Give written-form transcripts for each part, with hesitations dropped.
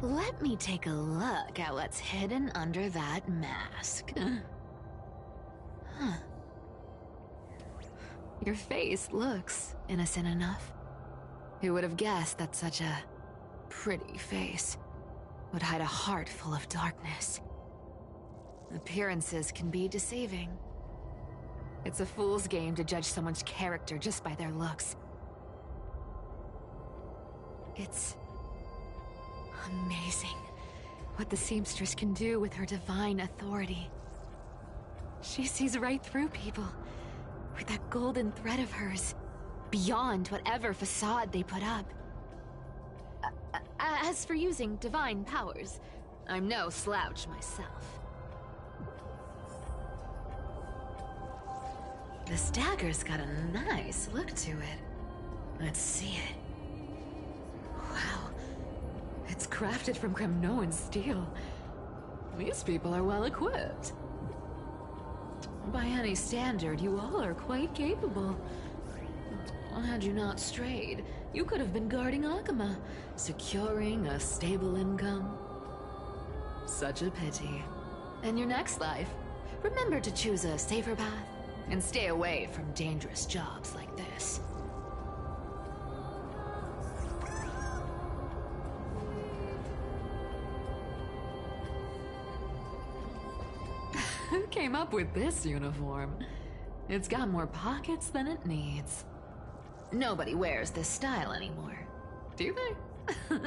Let me take a look at what's hidden under that mask. Huh. Your face looks innocent enough. Who would have guessed that such a pretty face would hide a heart full of darkness? Appearances can be deceiving. It's a fool's game to judge someone's character just by their looks. It's amazing what the seamstress can do with her divine authority. She sees right through people with that golden thread of hers, beyond whatever facade they put up. As for using divine powers, I'm no slouch myself. This dagger's got a nice look to it. Let's see it. Wow. It's crafted from Kremnoan steel. These people are well equipped. By any standard, you all are quite capable. Had you not strayed, you could have been guarding Akama, securing a stable income. Such a pity. In your next life, remember to choose a safer path and stay away from dangerous jobs like this. Who came up with this uniform? It's got more pockets than it needs. Nobody wears this style anymore, do they?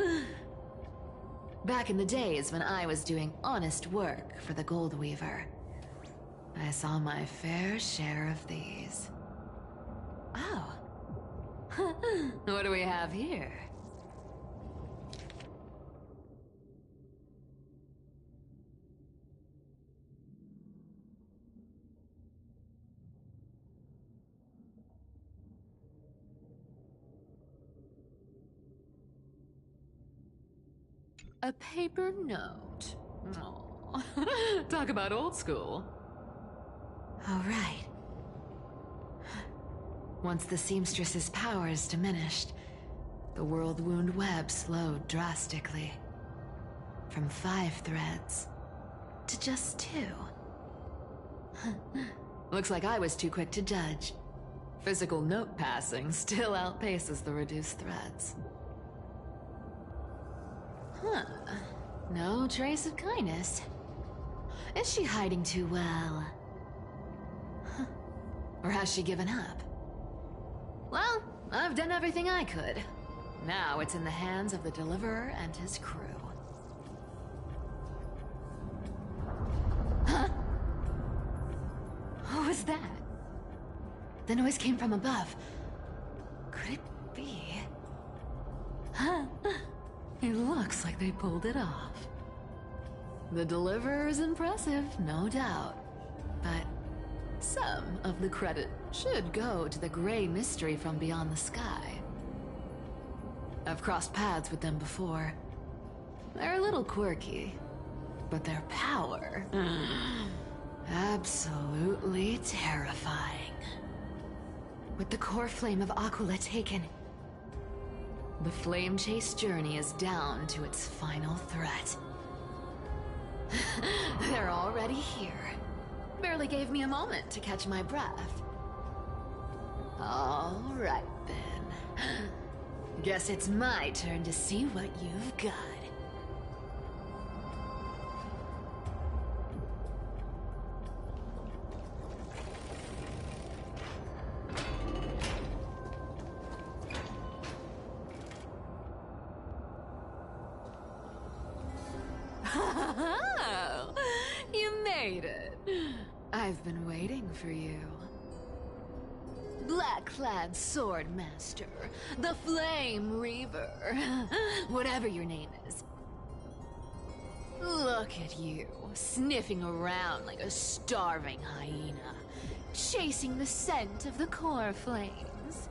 Back in the days when I was doing honest work for the Gold Weaver, I saw my fair share of these. Oh. What do we have here? A paper note. Aw. Talk about old school. All right. Once the seamstress's powers diminished, the world wound web slowed drastically. From 5 threads to just 2. Looks like I was too quick to judge. Physical note passing still outpaces the reduced threads. Huh. No trace of kindness. Is she hiding too well? Huh. Or has she given up? Well, I've done everything I could. Now it's in the hands of the Deliverer and his crew. Huh? What was that? The noise came from above. Could it be? Huh? It looks like they pulled it off. The Deliverer is impressive, no doubt. But some of the credit should go to the gray mystery from beyond the sky. I've crossed paths with them before. They're a little quirky, but their power... absolutely terrifying. With the core flame of Aquila taken, the flame chase journey is down to its final threat. They're already here. Barely gave me a moment to catch my breath. All right then. Guess it's my turn to see what you've got. You made it. I've been waiting for you. Black-clad sword master, the Flame Reaver, whatever your name is. Look at you, sniffing around like a starving hyena, chasing the scent of the core flames.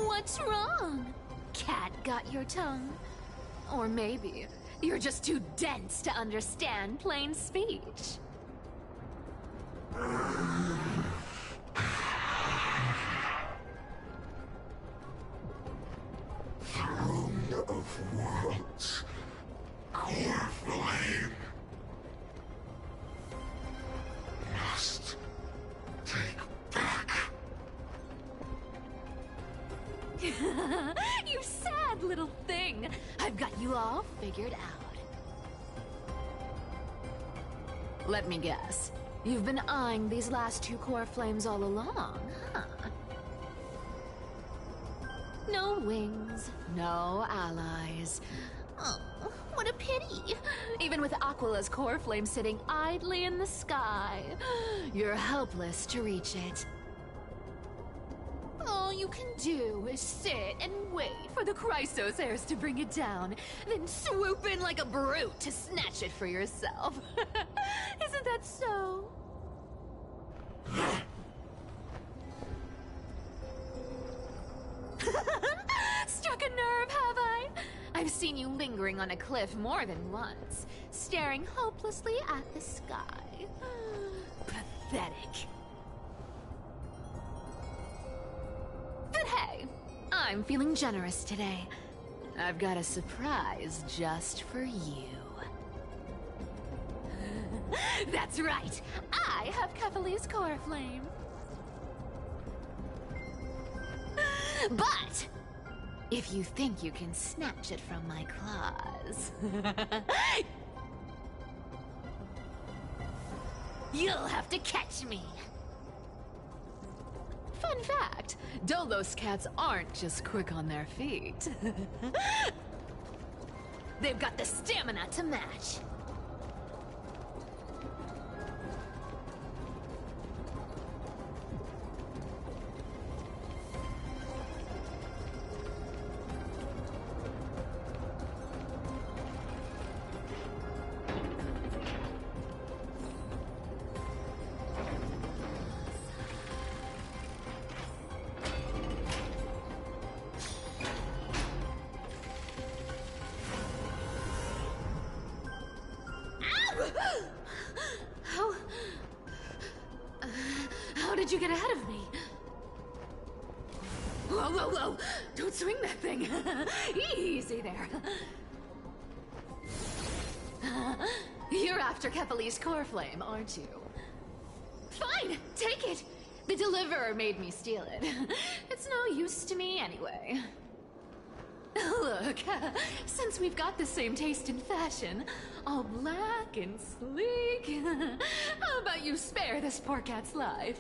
What's wrong? Cat got your tongue? Or maybe You're just too dense to understand plain speech. Throne of Worlds. Core flame. Must take back. You sad little thing. I've got you all figured out. Let me guess. You've been eyeing these last two core flames all along, huh? No wings, no allies. Oh, what a pity. Even with Aquala's core flame sitting idly in the sky, you're helpless to reach it. All you can do is sit and wait for the Chrysos heirs to bring it down, then swoop in like a brute to snatch it for yourself. Isn't that so? Struck a nerve, have I? I've seen you lingering on a cliff more than once, staring hopelessly at the sky. Pathetic. But hey, I'm feeling generous today. I've got a surprise just for you. That's right! I have Kefali's core flame. But if you think you can snatch it from my claws, you'll have to catch me. Fun fact, Dolos cats aren't just quick on their feet. They've got the stamina to match. How did you get ahead of me? Whoa, whoa, whoa! Don't swing that thing! Easy there. You're after Kefali's core flame, aren't you? Fine, take it! The deliverer made me steal it. It's no use to me anyway. Look, since we've got the same taste in fashion, all black and sleek, how about you spare this poor cat's life?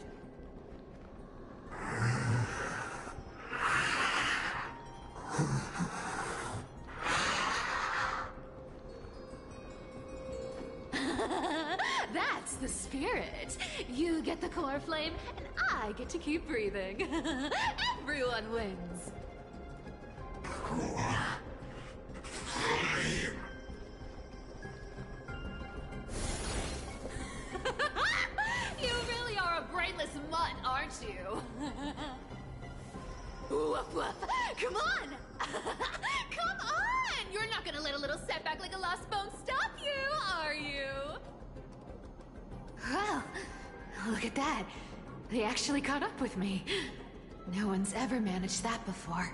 That's the spirit. You get the core flame, and I get to keep breathing. Everyone wins. You really are a brainless mutt, aren't you? Woof woof. Come on! Come on! You're not gonna let a little setback like a lost bone stop you, are you? Well, look at that. They actually caught up with me. No one's ever managed that before.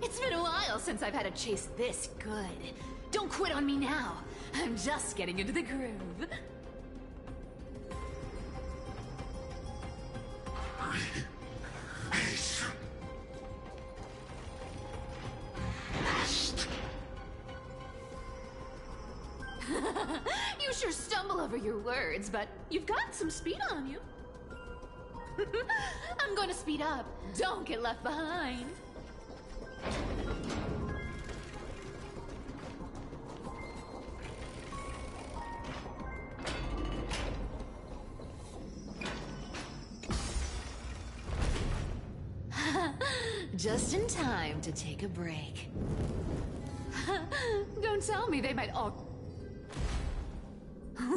It's been a while since I've had a chase this good. Don't quit on me now. I'm just getting into the groove. You sure stumble over your words, but you've got some speed on you. I'm gonna speed up. Don't get left behind. Just in time to take a break. Don't tell me they might all...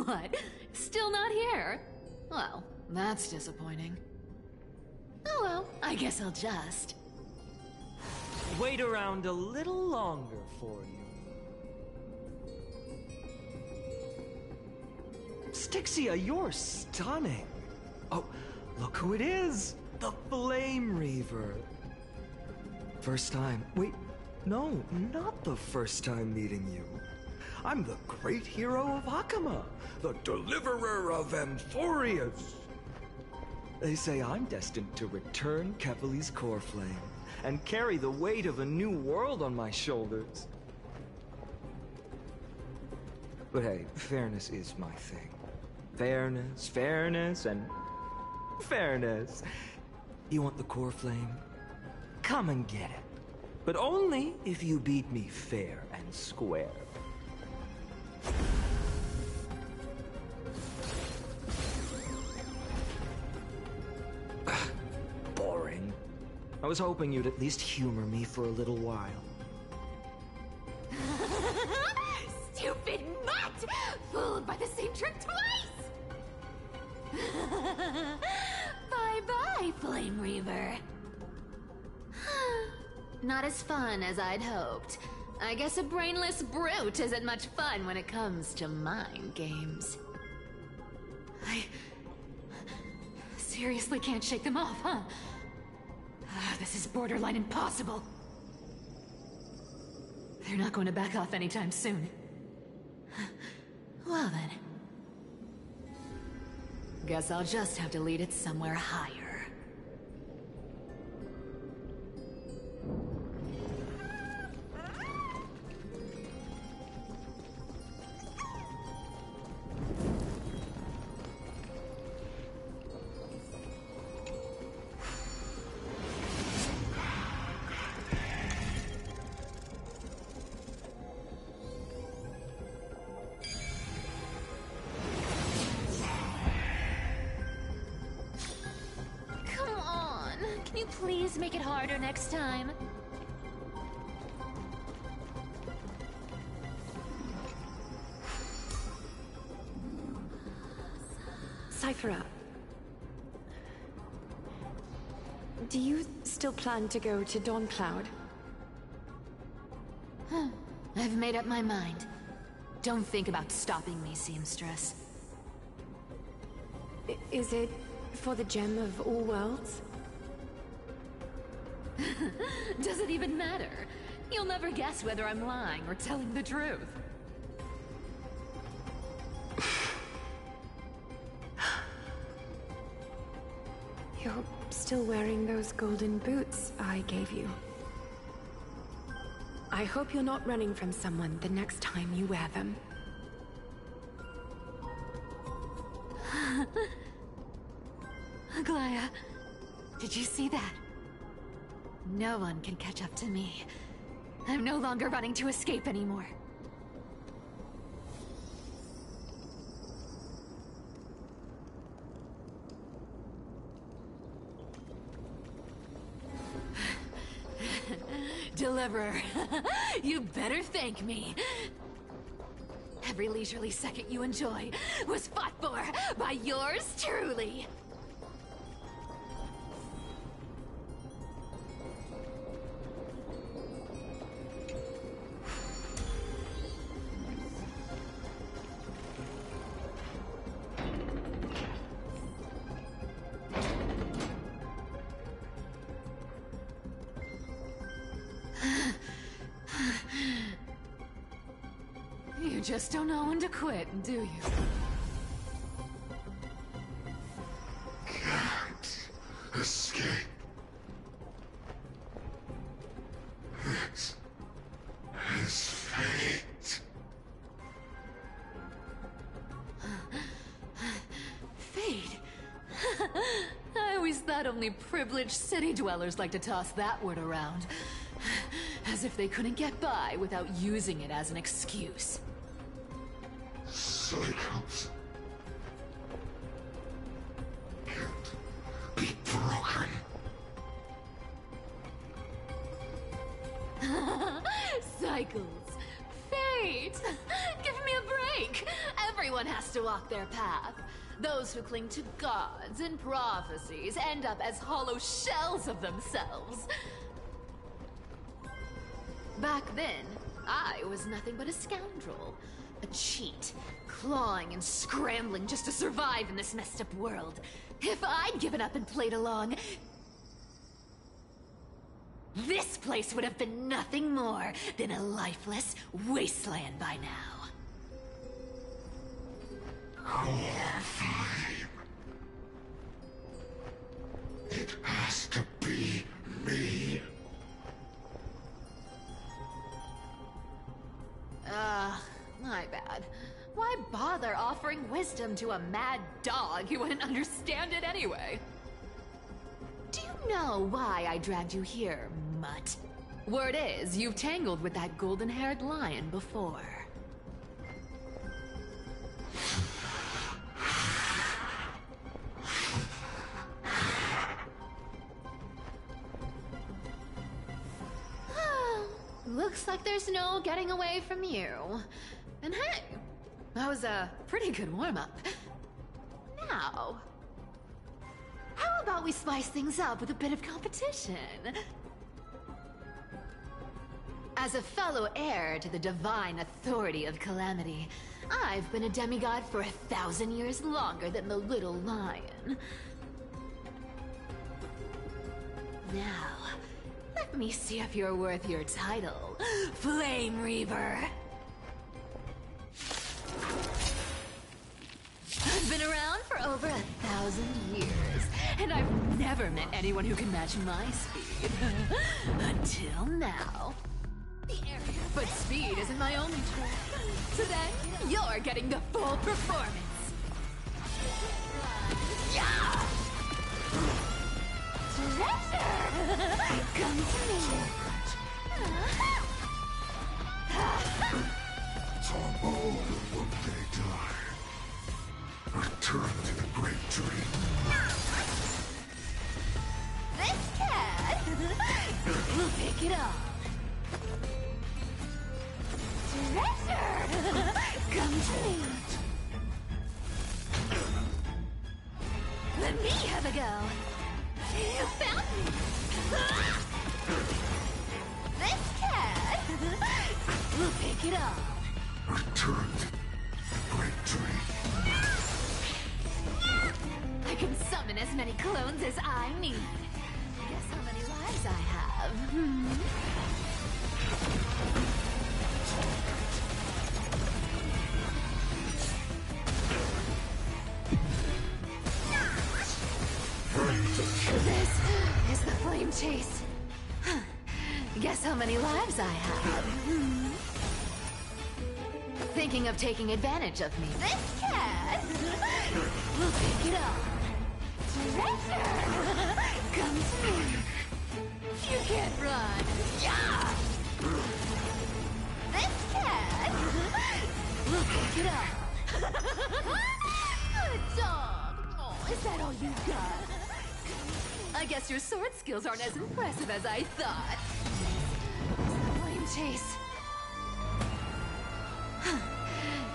What? Still not here? Well, that's disappointing. Oh well, I guess I'll just wait around a little longer for you. Styxia, you're stunning. Oh, look who it is! The Flame Reaver. First time. Wait, no, not the first time meeting you. I'm the great hero of Hakama, the deliverer of Amphorius. They say I'm destined to return Kevali's core flame and carry the weight of a new world on my shoulders. But hey, fairness is my thing. Fairness, fairness, and fairness. You want the core flame? Come and get it. But only if you beat me fair and square. Boring. I was hoping you'd at least humor me for a little while. Stupid mutt! Fooled by the same trick twice! Bye-bye, Flame Reaver. Not as fun as I'd hoped. I guess a brainless brute isn't much fun when it comes to mind games. I seriously can't shake them off, huh? This is borderline impossible. They're not going to back off anytime soon. Well then. Guess I'll just have to lead it somewhere higher. Can you please make it harder next time? Cypher up. Do you still plan to go to Dawn Cloud? I've made up my mind. Don't think about stopping me, seamstress. Is it for the gem of all worlds? Does it even matter? You'll never guess whether I'm lying or telling the truth. You're still wearing those golden boots I gave you. I hope you're not running from someone the next time you wear them. Aglaya, did you see that? No one can catch up to me. I'm no longer running to escape anymore. Deliverer, you better thank me. Every leisurely second you enjoy was fought for by yours truly. You just don't know when to quit, do you? Can't escape. It is fate. Fate? I always thought only privileged city dwellers like to toss that word around. As if they couldn't get by without using it as an excuse. Cycles can't be broken. Cycles. Fate! Give me a break! Everyone has to walk their path. Those who cling to gods and prophecies end up as hollow shells of themselves. Back then, I was nothing but a scoundrel. A cheat, clawing and scrambling just to survive in this messed up world. If I'd given up and played along, this place would have been nothing more than a lifeless wasteland by now. Core flame. It has to be me. My bad. Why bother offering wisdom to a mad dog who wouldn't understand it anyway? Do you know why I dragged you here, mutt? Word is, you've tangled with that golden-haired lion before. Looks like there's no getting away from you. And hey, that was a pretty good warm-up. Now, how about we spice things up with a bit of competition? As a fellow heir to the divine authority of Calamity, I've been a demigod for 1,000 years longer than the little lion. Now, let me see if you're worth your title, Flame Reaver. I've been around for over 1,000 years, and I've never met anyone who can match my speed. Until now. But speed isn't my only trick. So then, you're getting the full performance. Yeah! Treasure! Come to me. Tom old when they die. Return to the great dream. This cat will pick it up. Treasure! Come to me. Let me have a go. You found me. This cat will pick it up. Return to the great dream. I can summon as many clones as I need. Guess how many lives I have? This is the flame chase. Guess how many lives I have? Thinking of taking advantage of me. This cat will pick it up. Treasure! Come to me. You can't run. Yeah! This cat will pick it up. A dog. Oh, is that all you got? I guess your sword skills aren't as impressive as I thought. Flame chase.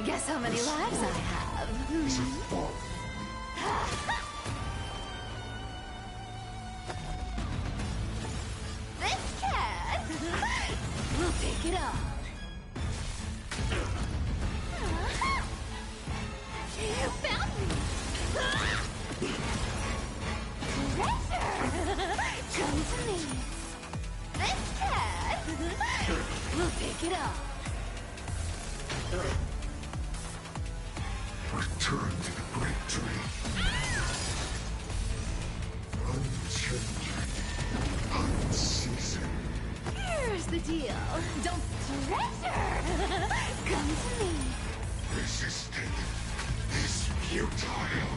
Guess how many lives I have? This cat will pick it up. You found me. Treasure! Come to me. This cat will pick it up. Return to the great dream. Unchanging, unceasing. Here's the deal. Don't treasure. Come to me. Resisting is futile.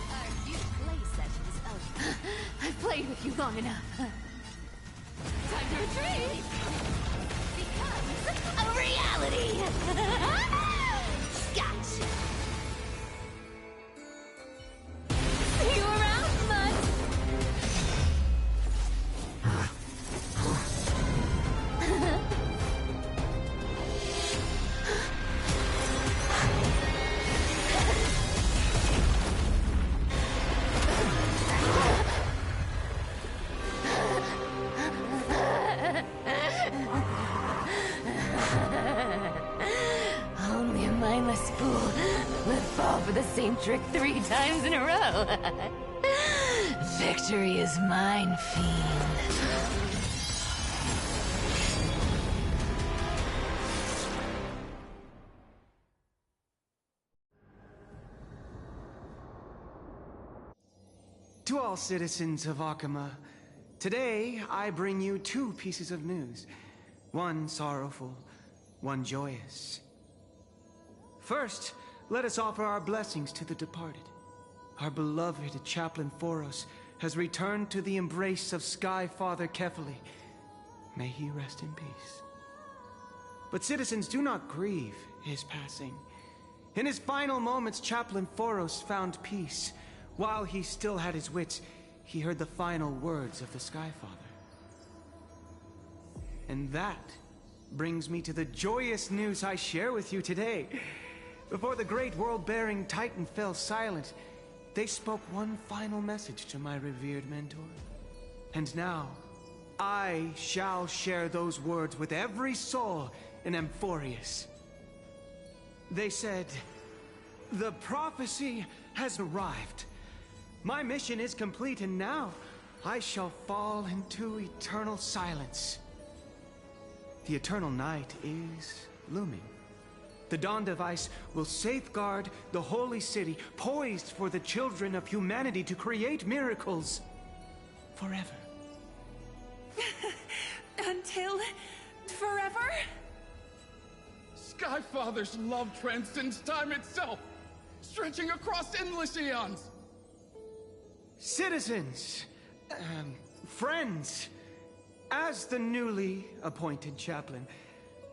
Our new play session is over. I've played with you long enough. Time to retreat. Becomes a reality. Gotcha. See you around, bud. for the same trick 3 times in a row. Victory is mine, fiend. To all citizens of Akama, today I bring you 2 pieces of news. One sorrowful, one joyous. First, let us offer our blessings to the departed. Our beloved Chaplain Foros has returned to the embrace of Sky Father Kefali. May he rest in peace. But citizens, do not grieve his passing. In his final moments, Chaplain Foros found peace. While he still had his wits, he heard the final words of the Sky Father. And that brings me to the joyous news I share with you today. Before the great world-bearing Titan fell silent, they spoke one final message to my revered mentor. And now, I shall share those words with every soul in Amphorius. They said, "The prophecy has arrived. My mission is complete, and now I shall fall into eternal silence." The eternal night is looming. The Dawn Device will safeguard the holy city, poised for the children of humanity to create miracles forever. Until forever? Skyfather's love transcends time itself, stretching across endless eons. Citizens, friends, as the newly appointed chaplain,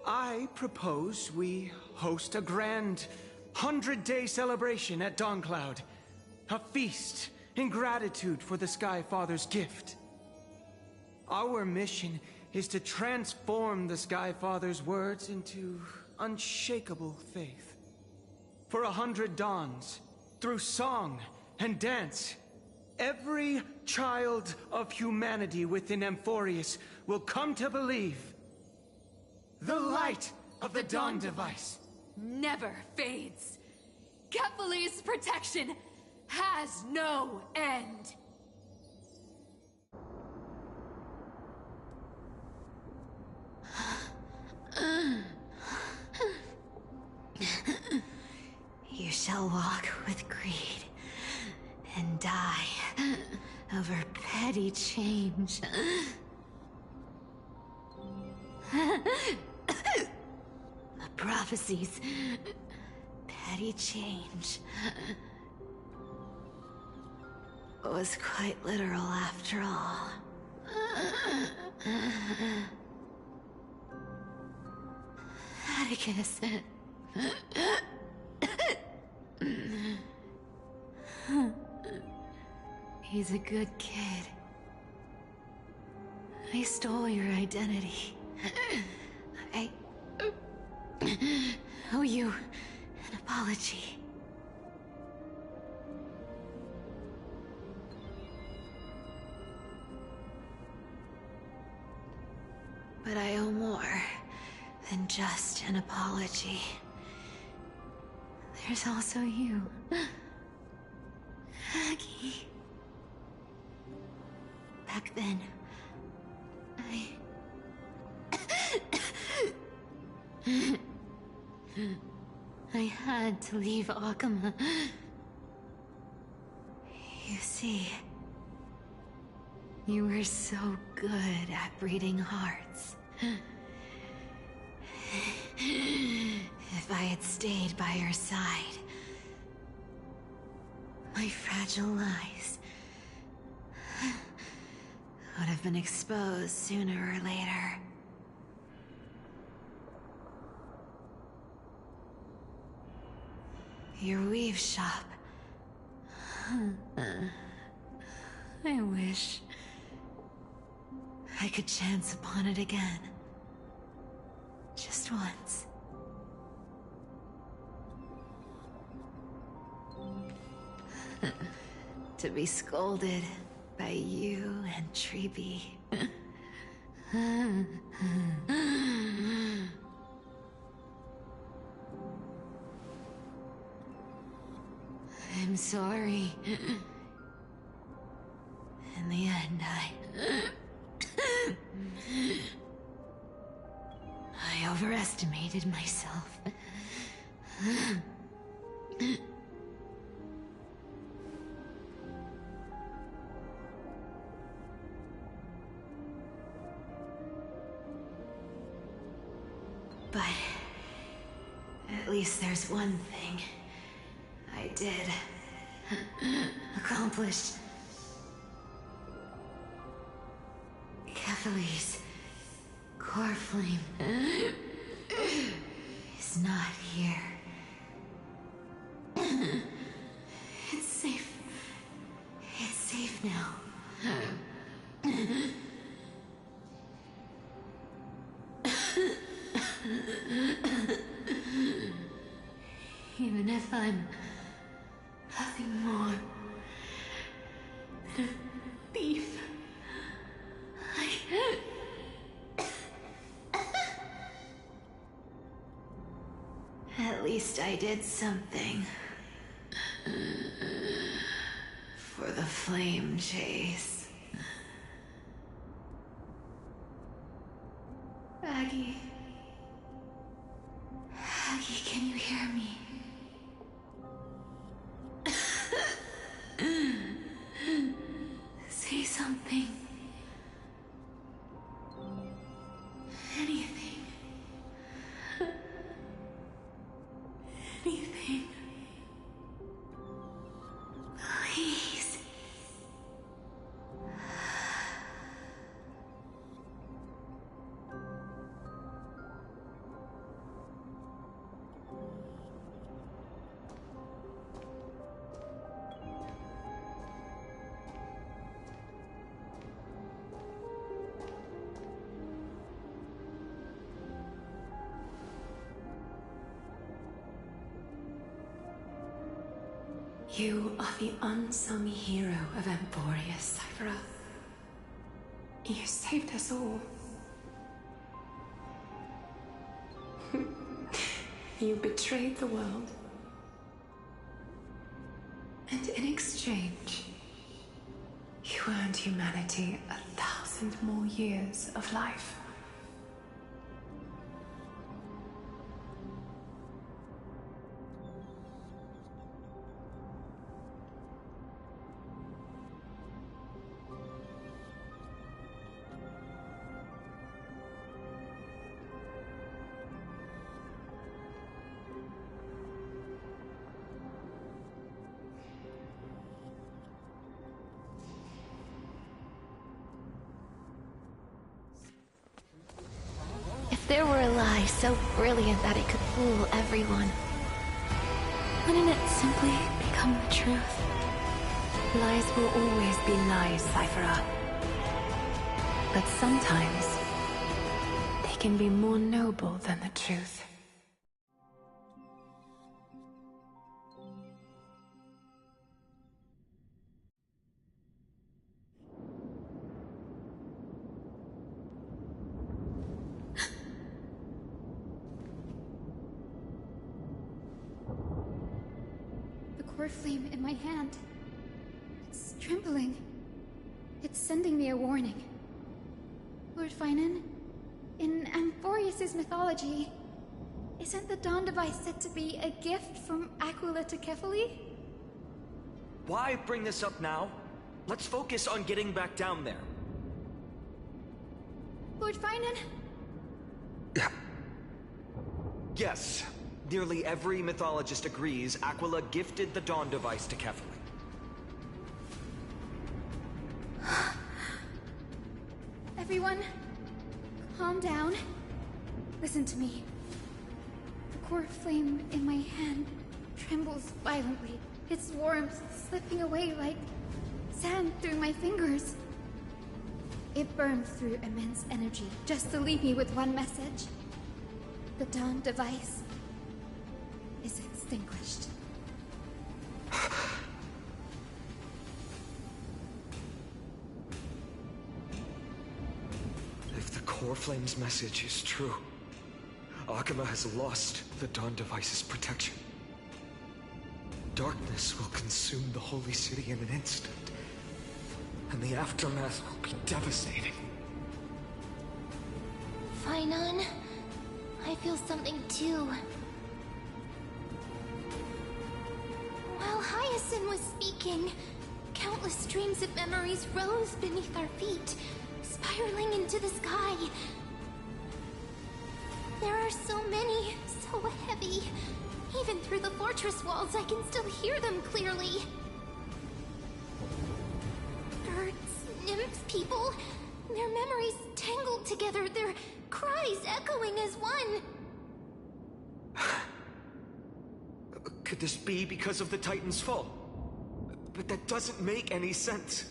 I propose we host a grand 100-day celebration at Dawncloud. A feast in gratitude for the Sky Father's gift. Our mission is to transform the Sky Father's words into unshakable faith. For 100 dawns, through song and dance, every child of humanity within Amphorius will come to believe the light of the Dawn Device Never fades. Kefali's protection has no end. You shall walk with greed and die over petty change. The prophecies. Petty change. Was quite literal after all. Atticus. He's a good kid. I stole your identity. I owe you an apology. But I owe more than just an apology. There's also you, Aggie. Back then, I had to leave Akama. You see, you were so good at breeding hearts. If I had stayed by your side, my fragile lies would have been exposed sooner or later. Your weave shop. I wish I could chance upon it again. Just once. To be scolded by you and Treeby. sorry. In the end, I overestimated myself. But at least there's one thing I did accomplish. Kephalie's core flame is not here. It's safe. It's safe now. Even if I'm nothing more than a thief, at least I did something for the flame chase. Aggie, can you hear me? Say something. Anything. Anything. Please. You are the unsung hero of Emporia, Cypher. You saved us all. You betrayed the world. And in exchange, you earned humanity 1,000 more years of life. If there were a lie so brilliant that it could fool everyone, wouldn't it simply become the truth? Lies will always be lies, Cypher. But sometimes, they can be more noble than the truth. The core flame in my hand. It's trembling. It's sending me a warning. Lord Finan, in Amphorius' mythology, isn't the Dawn device said to be a gift from Aquila to Kephalie? Why bring this up now? Let's focus on getting back down there. Lord Finan? Yes. Nearly every mythologist agrees Aquila gifted the Dawn device to Kephalie. Everyone, calm down. Listen to me. The core flame in my hand trembles violently, its warmth slipping away like sand through my fingers. It burns through immense energy just to leave me with one message. The Dawn device is extinguished. If the Core Flame's message is true, Akuma has lost the Dawn device's protection. darkness will consume the holy city in an instant, and the aftermath will be devastating. Finon, I feel something too. While Hyacinth was speaking, countless streams of memories rose beneath our feet, spiraling into the sky. There are so many, so heavy. Even through the fortress walls, I can still hear them clearly. Birds, nymphs, people, their memories tangled together, their cries echoing as one. Could this be because of the Titan's fall? But that doesn't make any sense.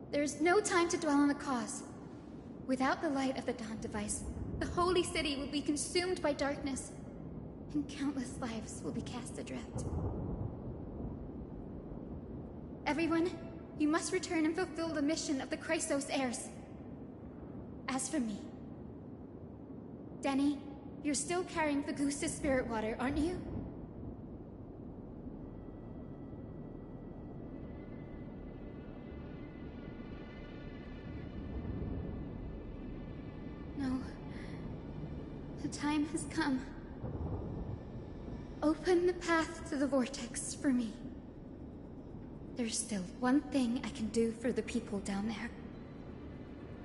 There's no time to dwell on the cause. Without the light of the Dawn device, the holy city will be consumed by darkness, and countless lives will be cast adrift. Everyone, you must return and fulfill the mission of the Chrysos heirs. As for me... Denny, you're still carrying the goose's spirit water, aren't you? No. The time has come. Open the path to the vortex for me. There's still one thing I can do for the people down there.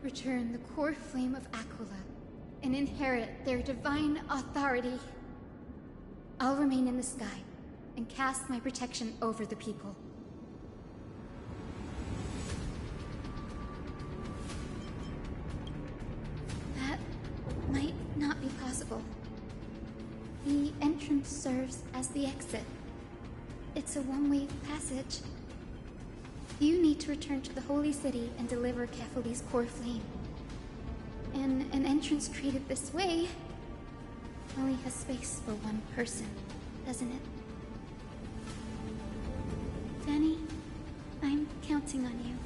Return the core flame of Aquila and inherit their divine authority. I'll remain in the sky and cast my protection over the people. That might not be possible. The entrance serves as the exit. It's a one-way passage. You need to return to the Holy City and deliver Kefali's core flame. And an entrance created this way only has space for one person, doesn't it? Danny, I'm counting on you.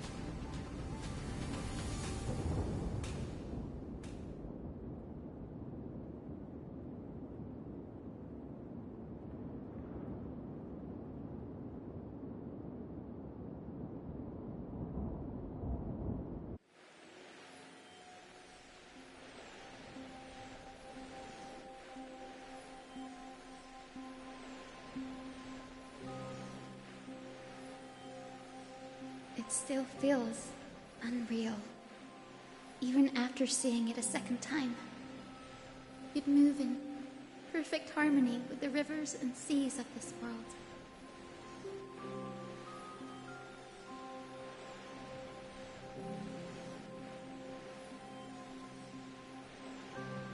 It still feels unreal, even after seeing it a second time. You'd move in perfect harmony with the rivers and seas of this world.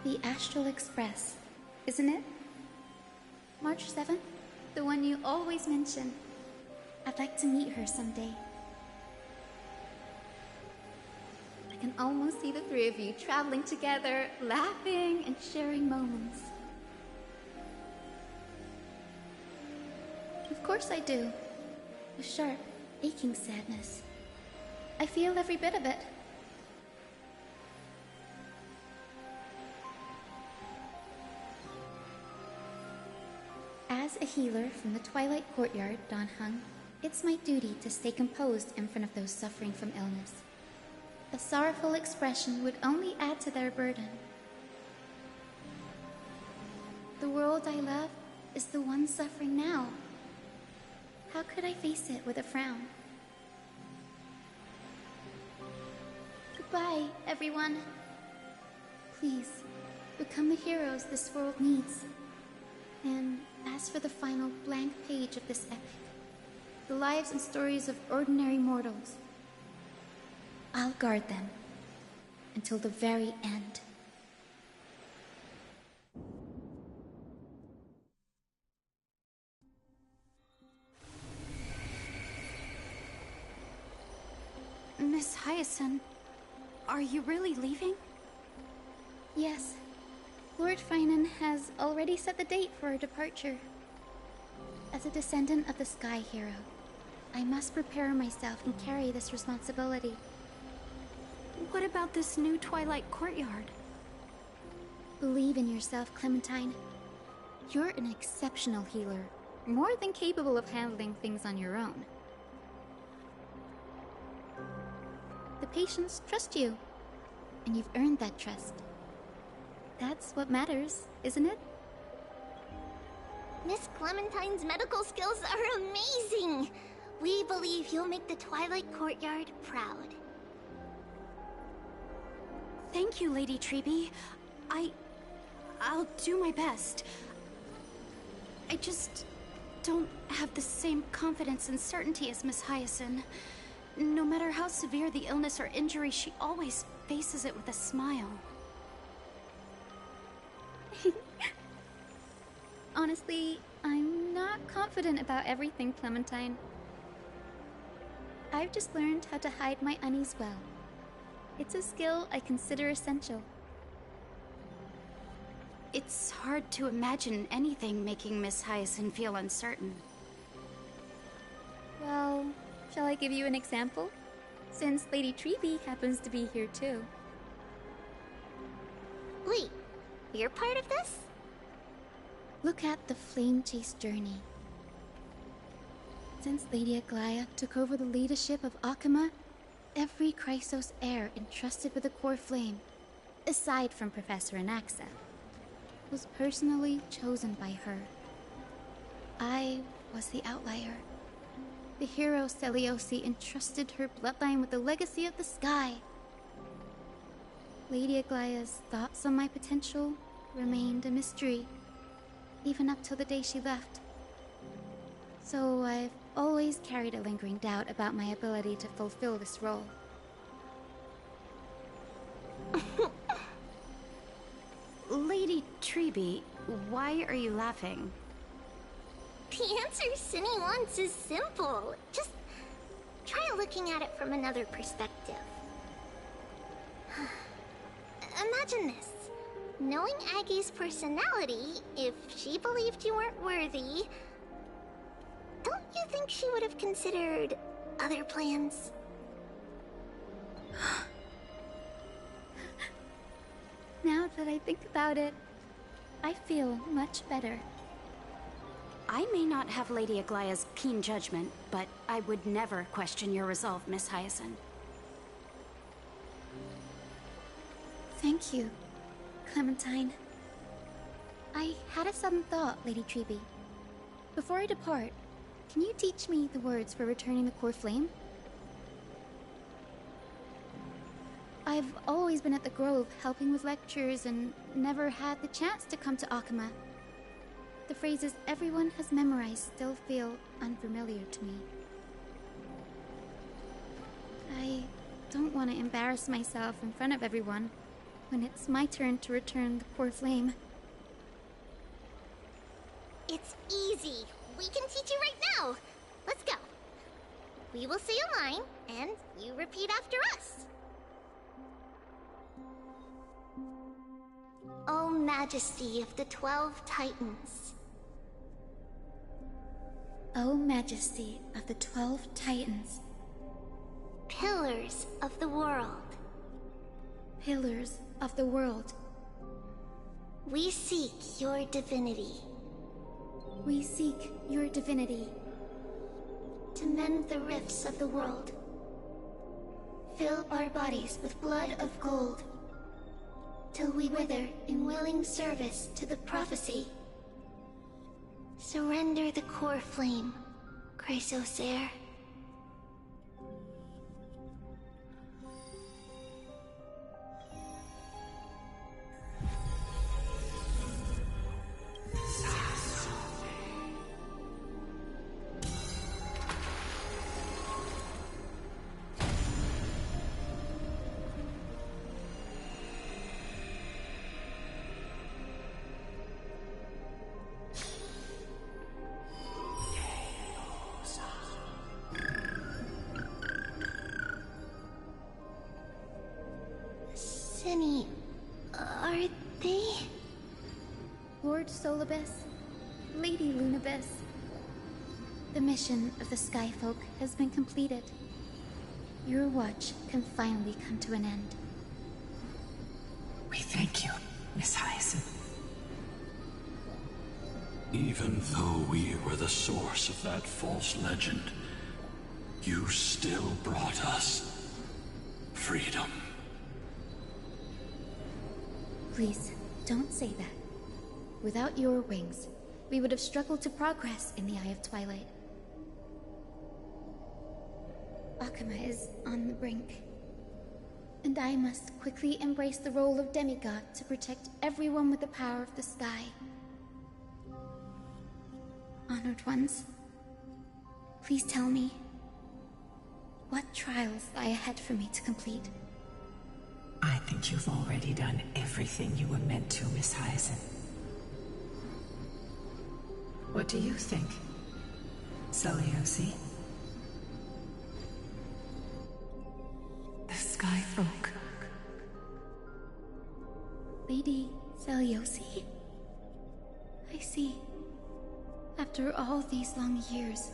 The Astral Express, isn't it? March 7th, the one you always mention. I'd like to meet her someday. I can almost see the three of you traveling together, laughing and sharing moments. Of course I do. A sharp, aching sadness. I feel every bit of it. As a healer from the Twilight Courtyard, Dan Heng, it's my duty to stay composed in front of those suffering from illness. A sorrowful expression would only add to their burden. The world I love is the one suffering now. How could I face it with a frown? Goodbye, everyone. Please, become the heroes this world needs. And as for the final blank page of this epic, the lives and stories of ordinary mortals, I'll guard them until the very end. Miss Hyacinth, are you really leaving? Yes. Lord Finan has already set the date for our departure. As a descendant of the Sky Hero, I must prepare myself and carry this responsibility. What about this new Twilight Courtyard? Believe in yourself, Clementine. You're an exceptional healer, more than capable of handling things on your own. The patients trust you, and you've earned that trust. That's what matters, isn't it? Miss Clementine's medical skills are amazing! We believe you'll make the Twilight Courtyard proud. Thank you, Lady Treby. I'll do my best. I just don't have the same confidence and certainty as Miss Hyacinth. No matter how severe the illness or injury, she always faces it with a smile. Honestly, I'm not confident about everything, Clementine. I've just learned how to hide my unease well. It's a skill I consider essential. It's hard to imagine anything making Miss Hyacinth feel uncertain. Well, shall I give you an example? Since Lady Treby happens to be here too. Wait, you're part of this? Look at the Flame Chase journey. Since Lady Aglaya took over the leadership of Akama, every Chrysos heir entrusted with the core flame, aside from Professor Anaxa, was personally chosen by her. I was the outlier. The hero Celiosi entrusted her bloodline with the legacy of the sky. Lady Aglaya's thoughts on my potential remained a mystery, even up till the day she left. So I've always carried a lingering doubt about my ability to fulfill this role. Lady Treby, why are you laughing? The answer Cindy wants is simple. Just try looking at it from another perspective. Imagine this. Knowing Aggie's personality, if she believed you weren't worthy, don't you think she would have considered other plans? Now that I think about it, I feel much better. I may not have Lady Aglaya's keen judgment, but I would never question your resolve, Miss Hyacinth. Thank you, Clementine. I had a sudden thought, Lady Treby. Before I depart, can you teach me the words for returning the core flame? I've always been at the Grove helping with lectures and never had the chance to come to Akama. The phrases everyone has memorized still feel unfamiliar to me. I don't want to embarrass myself in front of everyone when it's my turn to return the core flame. It's easy. We can teach you right now. Let's go. We will say a line, and you repeat after us. O Majesty of the 12 Titans. O Majesty of the 12 Titans. Pillars of the world. Pillars of the world. We seek your divinity. We seek your divinity. To mend the rifts of the world. Fill our bodies with blood of gold. Till we wither in willing service to the prophecy. Surrender the core flame, Chrysos heir. Cindy, are they? Lord Solibus, Lady Lunabis. The mission of the Skyfolk has been completed. Your watch can finally come to an end. We thank you, Miss Hyacinth. Even though we were the source of that false legend, you still brought us freedom. Please, don't say that. Without your wings, we would have struggled to progress in the Eye of Twilight. Akuma is on the brink, and I must quickly embrace the role of demigod to protect everyone with the power of the sky. Honored ones, please tell me, what trials lie ahead for me to complete? I think you've already done everything you were meant to, Miss Hyacinth. What do you think, Seliosi? The Sky Folk. Lady Seliosi? I see. After all these long years,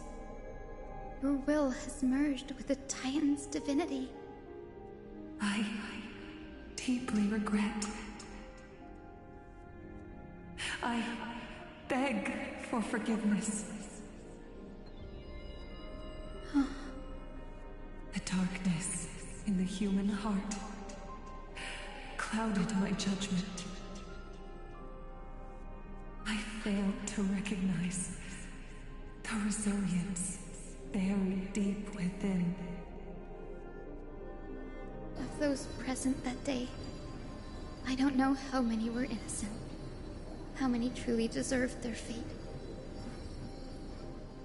your will has merged with the Titan's divinity. I deeply regret. I beg for forgiveness. The darkness in the human heart clouded my judgment. I failed to recognize the resilience buried deep within. Of those present that day, I don't know how many were innocent, how many truly deserved their fate.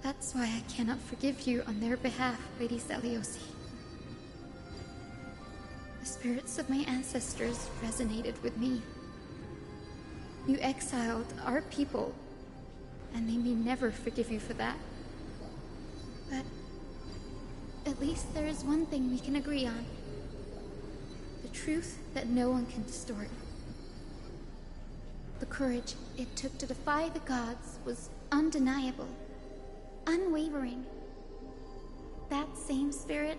That's why I cannot forgive you on their behalf, Lady Seliosi. The spirits of my ancestors resonated with me. You exiled our people, and they may never forgive you for that. But at least there is one thing we can agree on. The truth that no one can distort. The courage it took to defy the gods was undeniable, unwavering. That same spirit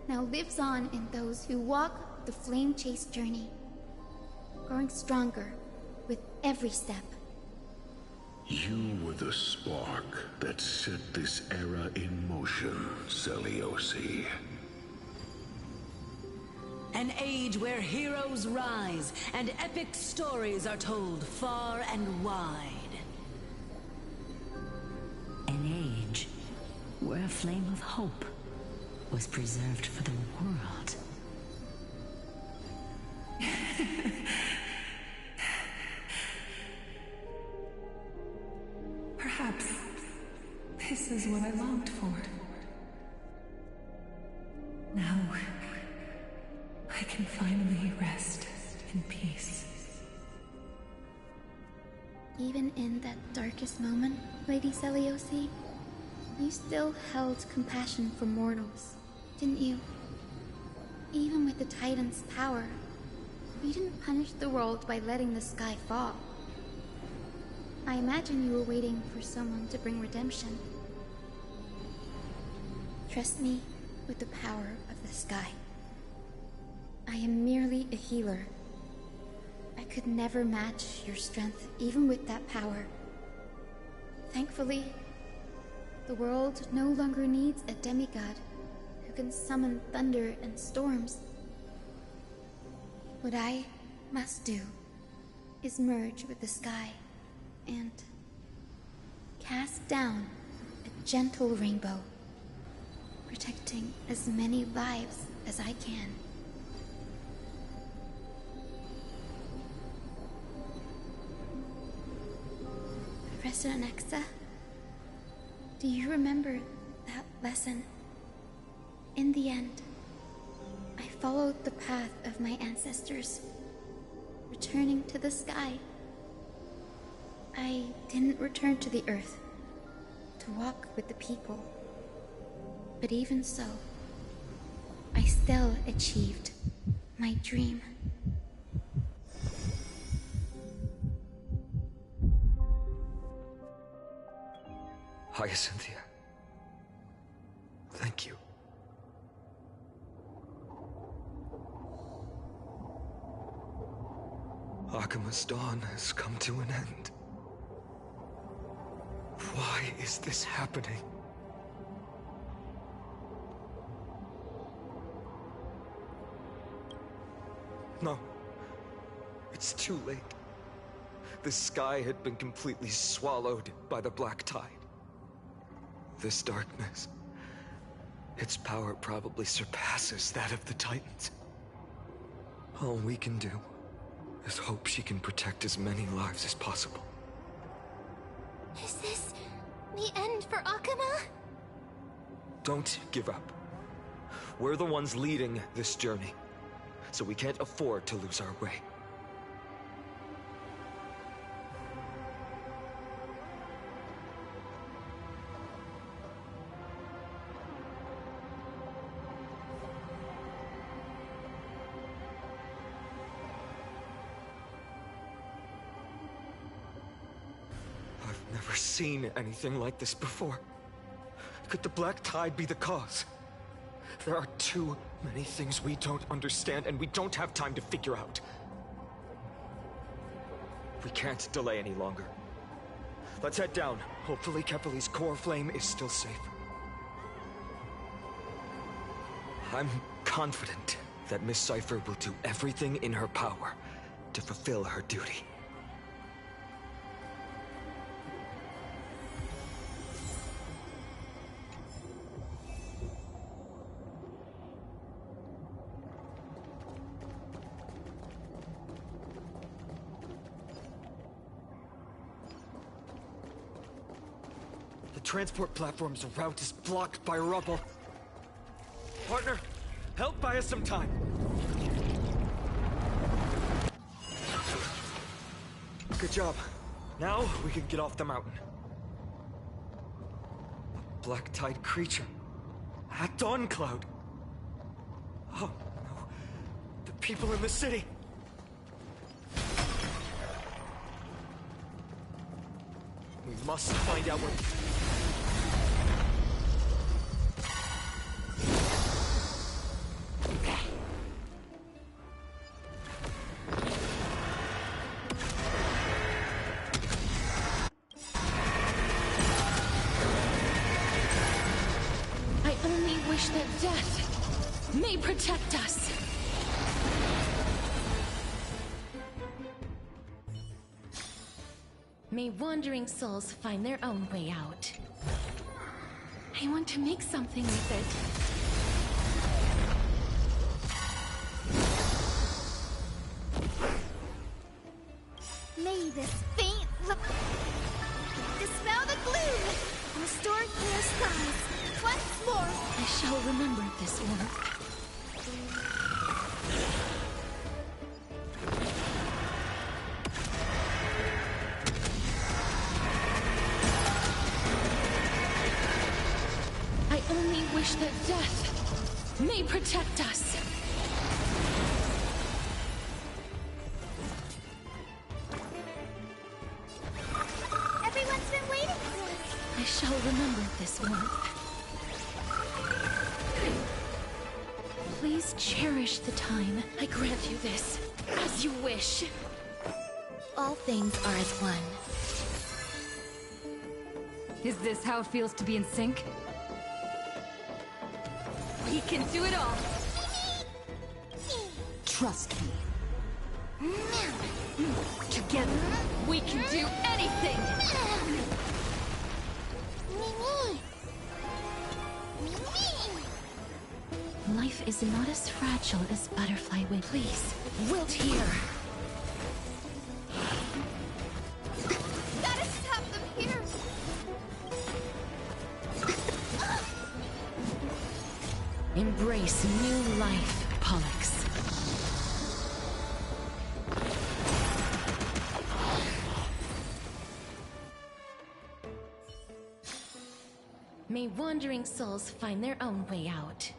now lives on in those who walk the flame-chased journey, growing stronger with every step. You were the spark that set this era in motion, Seliosi. An age where heroes rise and epic stories are told far and wide. An age where a flame of hope was preserved for the world. Perhaps this is what I longed for. Now, I can finally rest in peace. Even in that darkest moment, Lady Seliosi, you still held compassion for mortals, didn't you? Even with the Titan's power, you didn't punish the world by letting the sky fall. I imagine you were waiting for someone to bring redemption. Trust me with the power of the sky. I am merely a healer. I could never match your strength, even with that power. Thankfully, the world no longer needs a demigod who can summon thunder and storms. What I must do is merge with the sky and cast down a gentle rainbow, protecting as many lives as I can. Professor Anaxa, do you remember that lesson? In the end, I followed the path of my ancestors, returning to the sky. I didn't return to the earth to walk with the people. But even so, I still achieved my dream. Hyacinthia. Thank you. Akuma's dawn has come to an end. Why is this happening? No. It's too late. The sky had been completely swallowed by the black tide. This darkness, its power probably surpasses that of the Titans. All we can do is hope she can protect as many lives as possible. Is this the end for Akuma? Don't give up. We're the ones leading this journey, so we can't afford to lose our way. I've never seen anything like this before. Could the black tide be the cause? There are too many things we don't understand, and we don't have time to figure out. We can't delay any longer. Let's head down. Hopefully Kepali's core flame is still safe. I'm confident that Miss Cypher will do everything in her power to fulfill her duty. The transport platform's route is blocked by rubble. Partner, help buy us some time. Good job. Now we can get off the mountain. A black tide creature. At Dawn Cloud. Oh no. The people in the city. We must find out where... I only wish that death may protect us. May wandering souls find their own way out. I want to make something with it. May this faint dispel the gloom, restore clear skies. Once more, I shall remember this warmth. I only wish that death may protect us. everyone's been waiting for us. I shall remember this warmth. Please cherish the time. I grant you this, as you wish. All things are as one. Is this how it feels to be in sync? We can do it all! Trust me. Together, we can do anything! Life is not as fragile as butterfly wing. Please, wilt here. Gotta stop them here. Embrace new life, Pollux. May wandering souls find their own way out.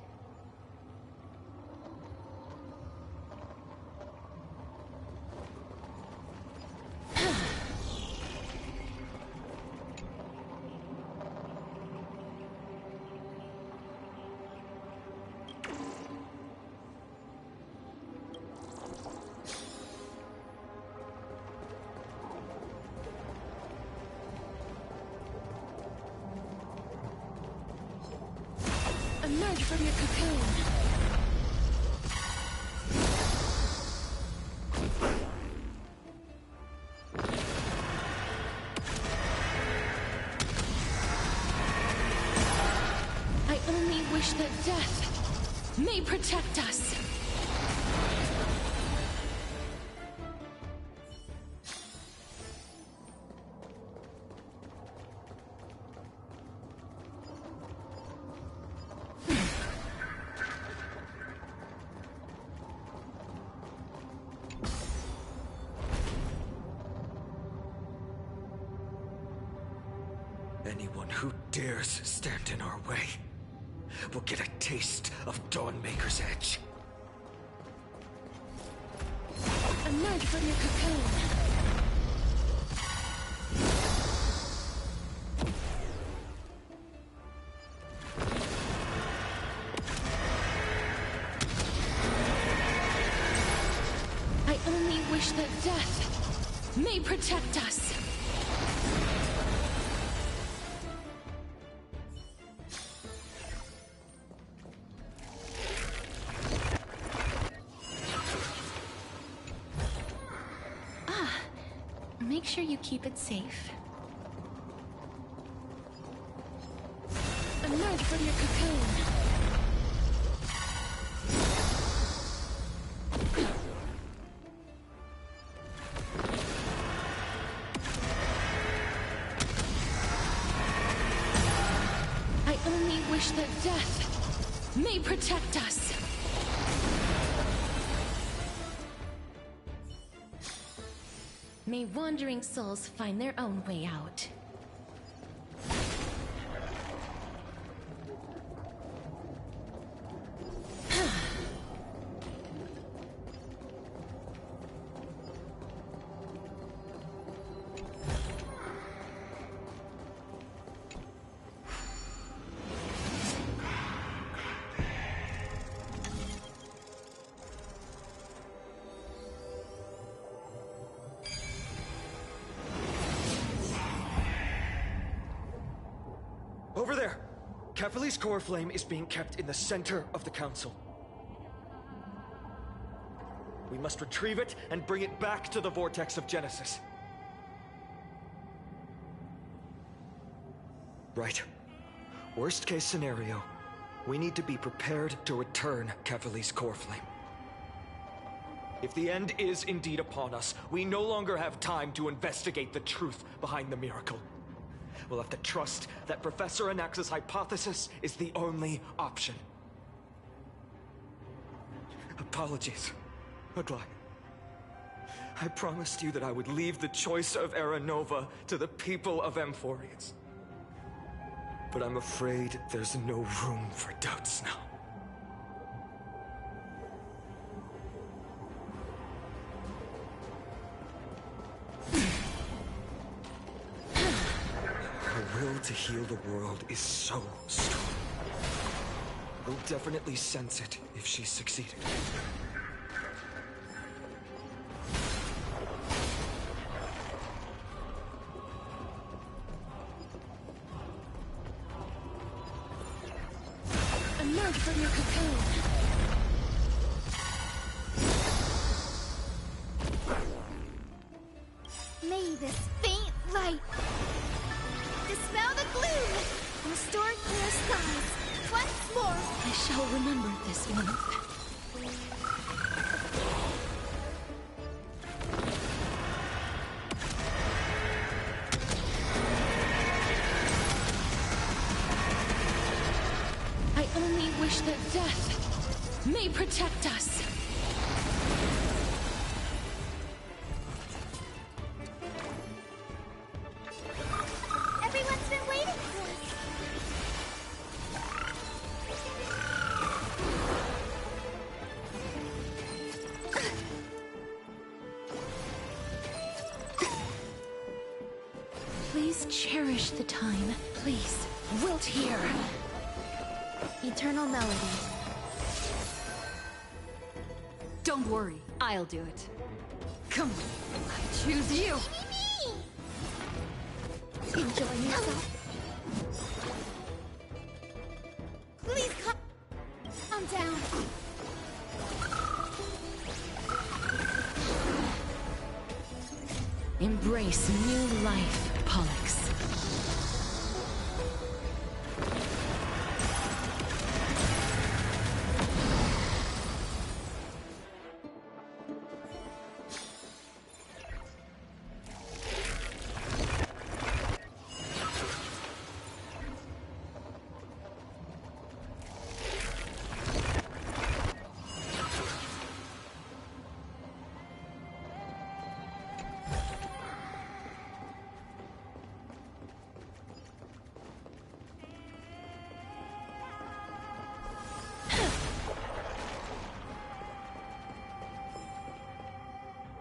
Emerge from your cocoon. I only wish that death may protect us. Anyone who dares stand in our way will get a taste of Dawnmaker's edge. Emerge from your cocoon. I only wish that death may protect us. Make sure you keep it safe. Emerge from your cocoon. I only wish that death may protect us. May wandering souls find their own way out. Over there! Caphilly's core flame is being kept in the center of the council. We must retrieve it and bring it back to the vortex of Genesis. Right. Worst case scenario, we need to be prepared to return Caphilly's core flame. If the end is indeed upon us, we no longer have time to investigate the truth behind the miracle. We'll have to trust that Professor Anax's hypothesis is the only option. Apologies, Agli. I promised you that I would leave the choice of Era Nova to the people of Amphorians. But I'm afraid there's no room for doubts now. Her will to heal the world is so strong. We'll definitely sense it if she's succeeded. Emerge from your cocoon. May this faint light dispel the gloom and restore clear skies. Once more, I shall remember this month. I only wish that death may protect us. everyone's been waiting for us. Please cherish the time. Please, wilt here. Eternal melody. Don't worry, I'll do it. Come on, I choose you! Enjoy yourself. Please come. Embrace new life, Pollux.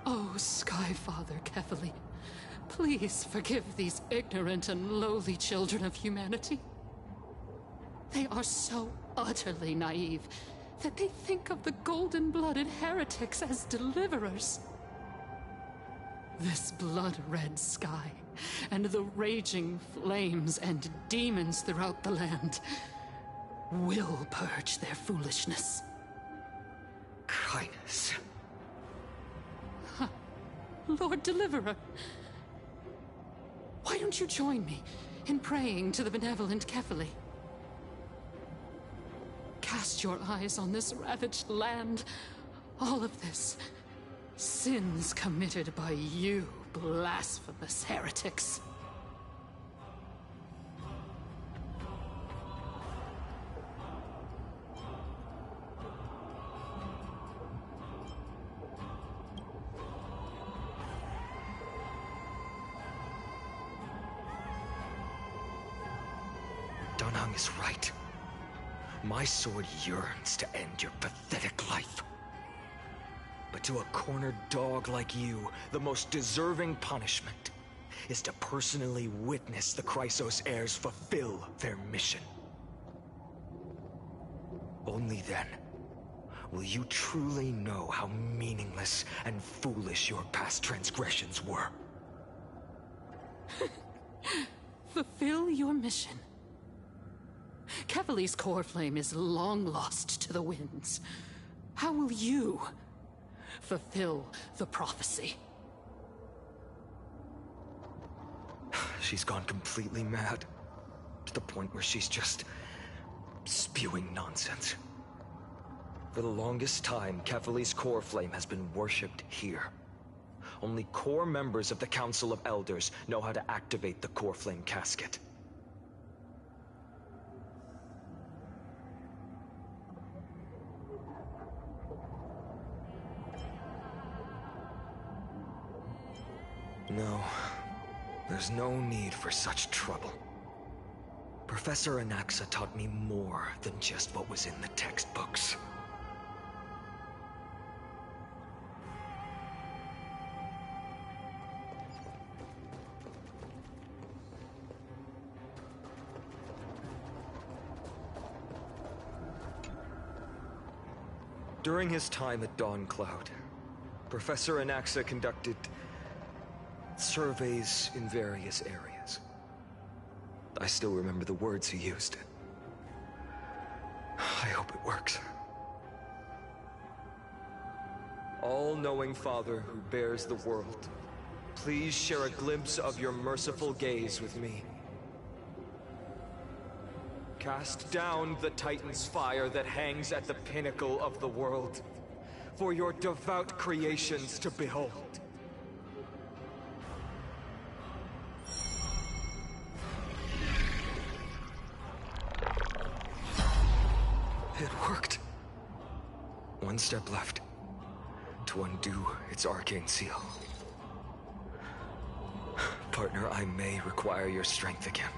Oh, Skyfather Kefali, please forgive these ignorant and lowly children of humanity. They are so utterly naive that they think of the golden-blooded heretics as deliverers. This blood-red sky, and the raging flames and demons throughout the land will purge their foolishness. Kindness. Lord Deliverer, why don't you join me in praying to the benevolent Kefali? Cast your eyes on this ravaged land. All of this, sins committed by you, blasphemous heretics. Dunhung is right. My sword yearns to end your pathetic life. But to a cornered dog like you, the most deserving punishment is to personally witness the Chrysos heirs fulfill their mission. Only then will you truly know how meaningless and foolish your past transgressions were. Fulfill your mission. Kefali's core flame is long lost to the winds. How will you fulfill the prophecy? She's gone completely mad, to the point where she's just spewing nonsense. For the longest time, Kefali's core flame has been worshipped here. Only core members of the Council of Elders know how to activate the core flame casket. No, there's no need for such trouble. Professor Anaxa taught me more than just what was in the textbooks. During his time at Dawn Cloud, Professor Anaxa conducted surveys in various areas. I still remember the words he used. I hope it works. All-knowing Father who bears the world, please share a glimpse of your merciful gaze with me. Cast down the Titan's fire that hangs at the pinnacle of the world, for your devout creations to behold. It worked. One step left to undo its arcane seal. Partner, I may require your strength again.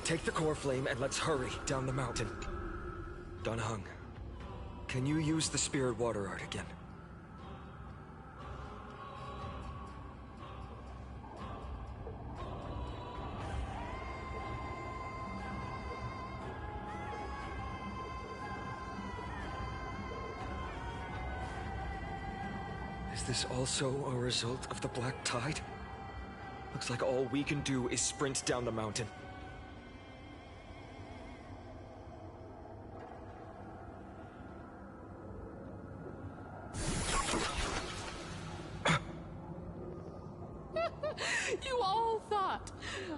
Take the core flame and let's hurry down the mountain. Dunhung, can you use the spirit water art again? Is this also a result of the Black Tide? Looks like all we can do is sprint down the mountain. You all thought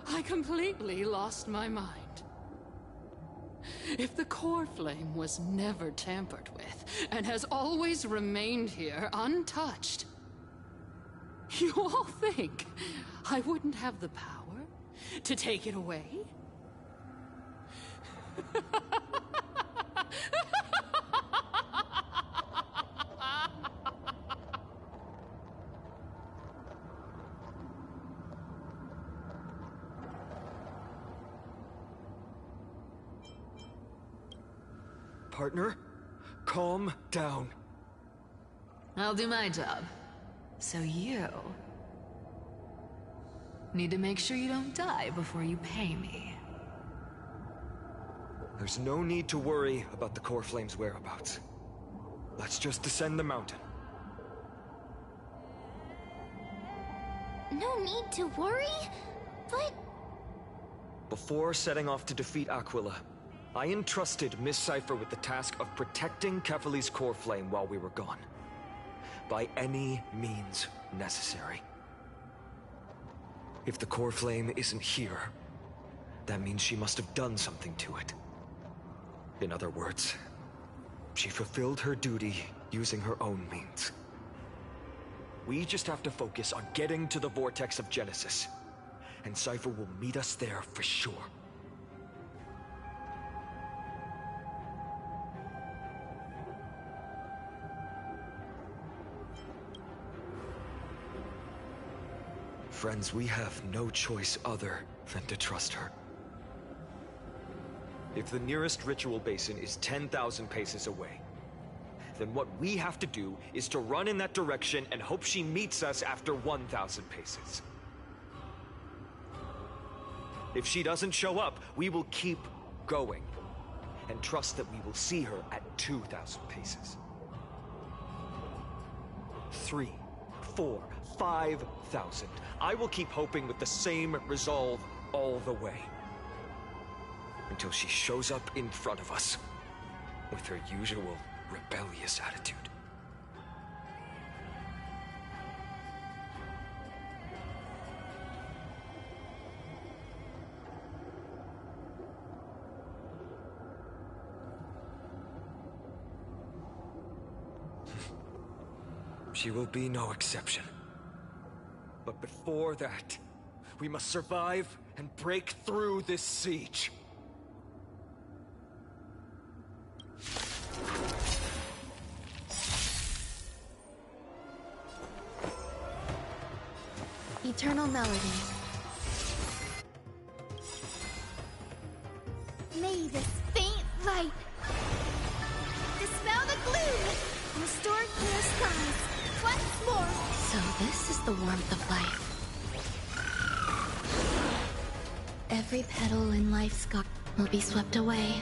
I completely lost my mind. If the core flame was never tampered with, and has always remained here untouched, you all think I wouldn't have the power to take it away? Partner, calm down. I'll do my job. So you need to make sure you don't die before you pay me. There's no need to worry about the core flame's whereabouts. Let's just descend the mountain. No need to worry? But... Before setting off to defeat Aquila, I entrusted Miss Cipher with the task of protecting Kefali's core flame while we were gone. By any means necessary. If the core flame isn't here, that means she must have done something to it. In other words, she fulfilled her duty using her own means. We just have to focus on getting to the vortex of Genesis, and Cipher will meet us there for sure. Friends, we have no choice other than to trust her. If the nearest ritual basin is 10,000 paces away, then what we have to do is to run in that direction and hope she meets us after 1,000 paces. If she doesn't show up, we will keep going and trust that we will see her at 2,000 paces. 3, 4, 5,000. I will keep hoping with the same resolve all the way. Until she shows up in front of us with her usual rebellious attitude. She will be no exception. But before that, we must survive and break through this siege. Eternal melody. May this faint light dispel the gloom, restore clear skies once more. So this is the warmth of life. Every petal in life's garden will be swept away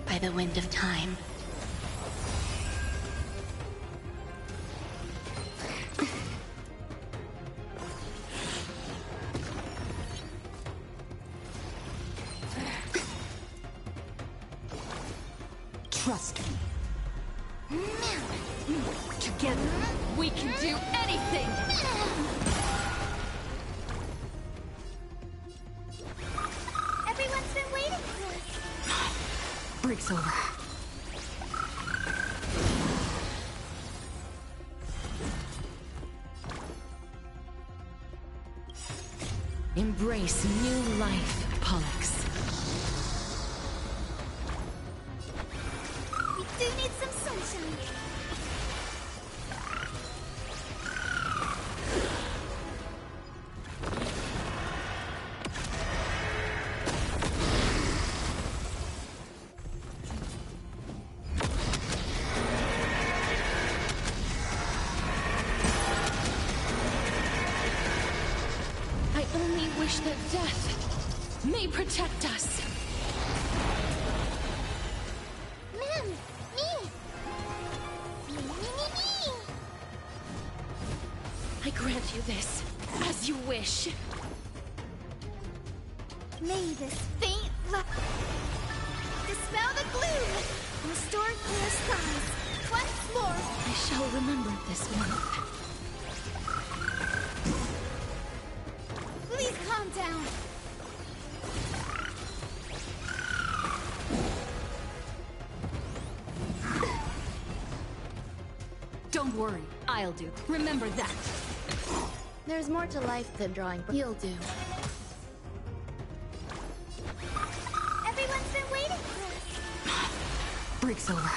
by the wind of time. Trust me. Together, we can do anything! Everyone's been waiting for us. Break's over. Embrace new life, Pollux. We do need some sunshine. wish that death may protect us. Ma'am, me! Me! I grant you this, as you wish. May this faint light dispel the gloom, restore clear skies. Once more, I shall remember this one. Please calm down. Don't worry, I'll do. Remember that. There's more to life than drawing. You'll do. everyone's been waiting for us. Break's over.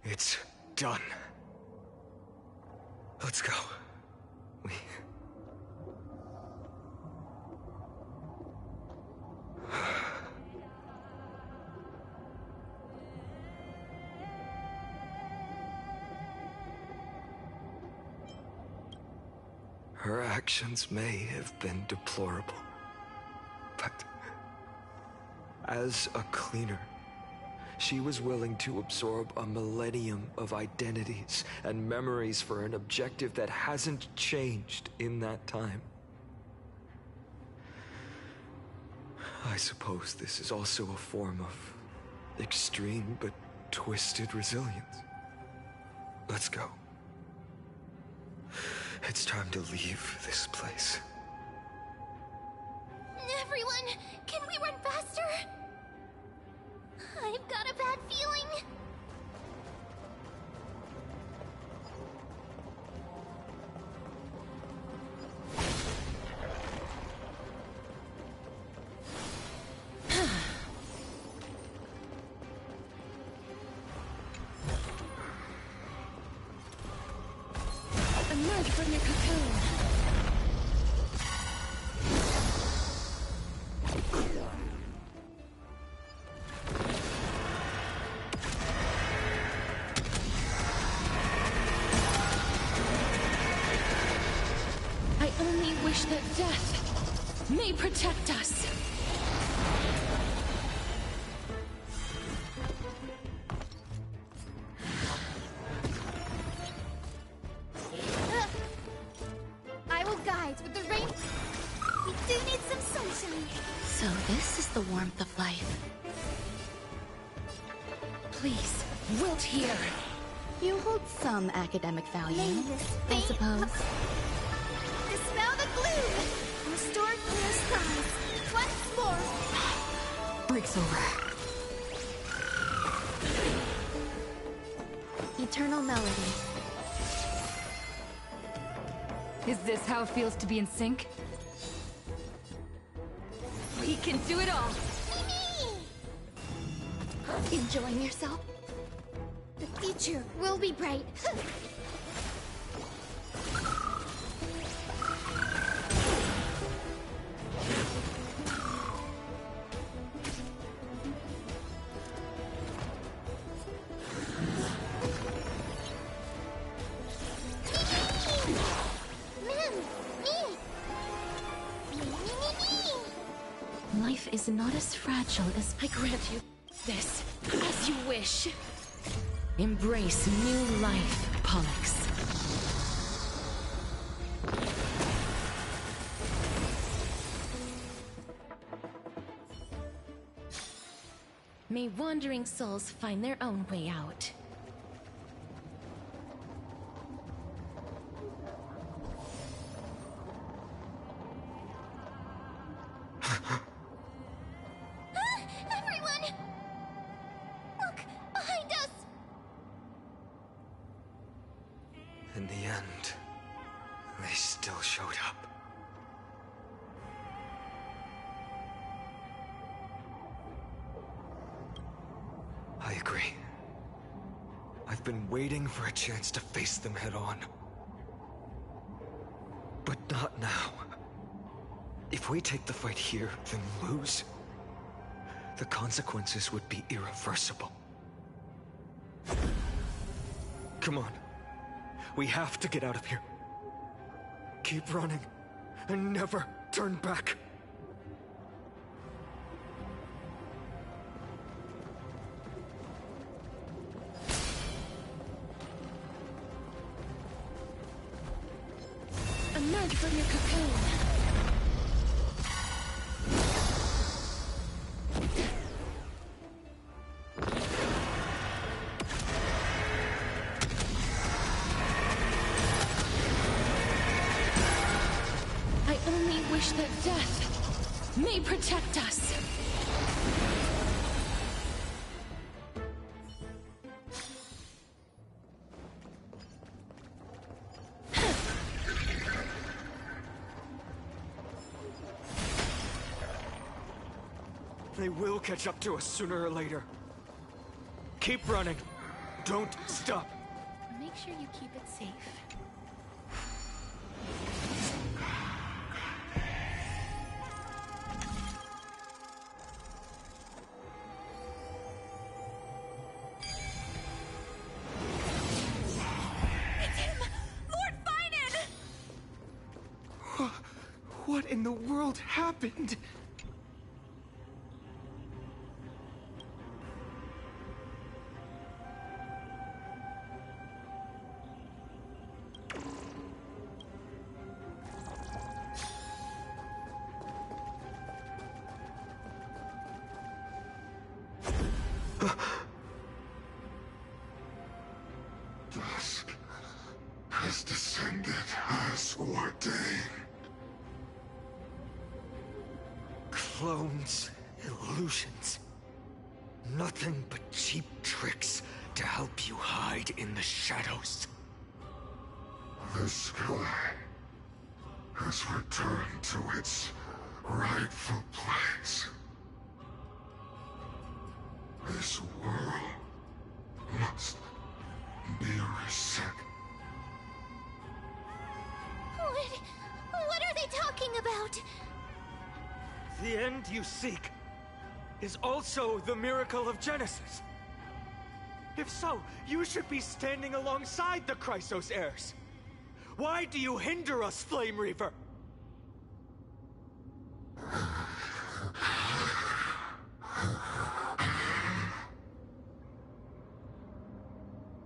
It's done. Let's go. We... Her actions may have been deplorable, but as a cleaner, she was willing to absorb a millennium of identities and memories for an objective that hasn't changed in that time. I suppose this is also a form of extreme but twisted resilience. Let's go. It's time to leave this place. Everyone, can we run faster? I've got a bad feeling. Emerge from your cocoon. I only wish that death may protect us. I will guide with the rain. We do need some sunshine. So this is the warmth of life. Please, wilt here. You hold some academic value, May this I faint suppose. dispel the gloom, restore clear skies. Once more, Break's over. Eternal melody. Is this how it feels to be in sync? We can do it all! enjoying yourself? The future will be bright. Life is not as fragile as I grant you this, as you wish. Embrace new life, Pollux. May wandering souls find their own way out. Everyone! Look! Behind us! In the end, they still showed up. I agree. I've been waiting for a chance to face them head on. But not now. If we take the fight here, then lose, the consequences would be irreversible. Come on. We have to get out of here. Keep running, and never turn back. Emerge from your cocoon. I only wish that death may protect us. They will catch up to us sooner or later. Keep running. Don't stop. Make sure you keep it safe. It's him! Lord Finan! What in the world happened? Dusk has descended as ordained. Clones, illusions. Nothing but cheap tricks to help you hide in the shadows. The sky has returned to its rightful place. This world must be reset. What are they talking about? The end you seek is also the miracle of Genesis. If so, you should be standing alongside the Chrysos heirs. Why do you hinder us, Flame Reaver?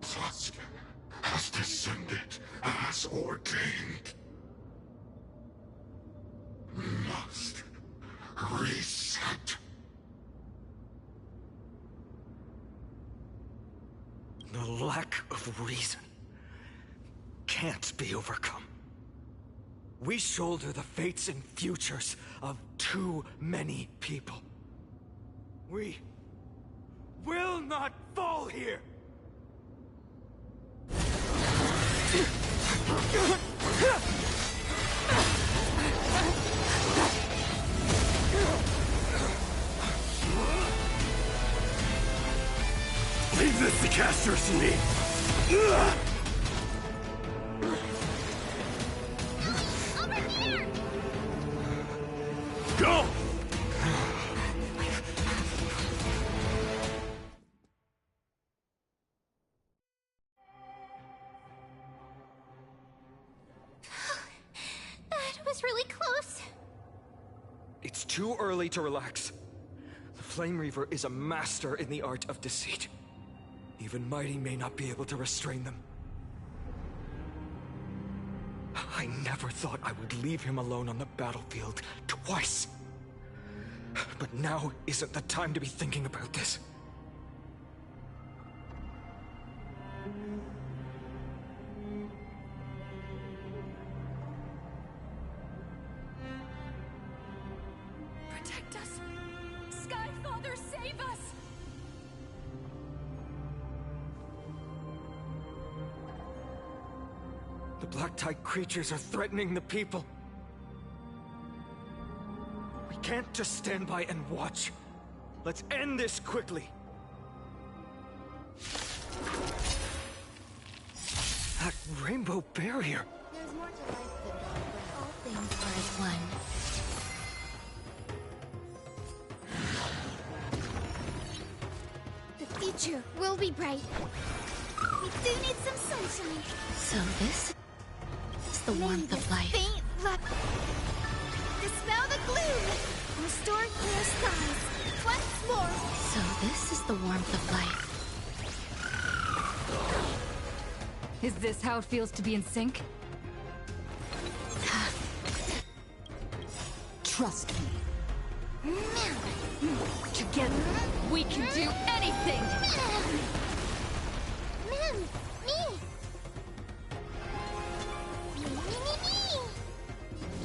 Dusk has descended as ordained. Must reset. The lack of reason can't be overcome. We shoulder the fates and futures of too many people. We will not fall here! Leave this to Casters and me. Over here! Go! That was really close. It's too early to relax. The Flame Reaver is a master in the art of deceit. Even Mighty may not be able to restrain them. I never thought I would leave him alone on the battlefield twice. But now isn't the time to be thinking about this. Protect us! Sky Father, save us! The Black Tide creatures are threatening the people. We can't just stand by and watch. Let's end this quickly. That rainbow barrier. There's more to life than God, but all things are as one. The future will be bright. We do need some sunshine. So this is the warmth of life. Faint light. Dispel the gloom. Restore clear skies. Once more. So this is the warmth of life. Is this how it feels to be in sync? Trust me. Together, we can do anything!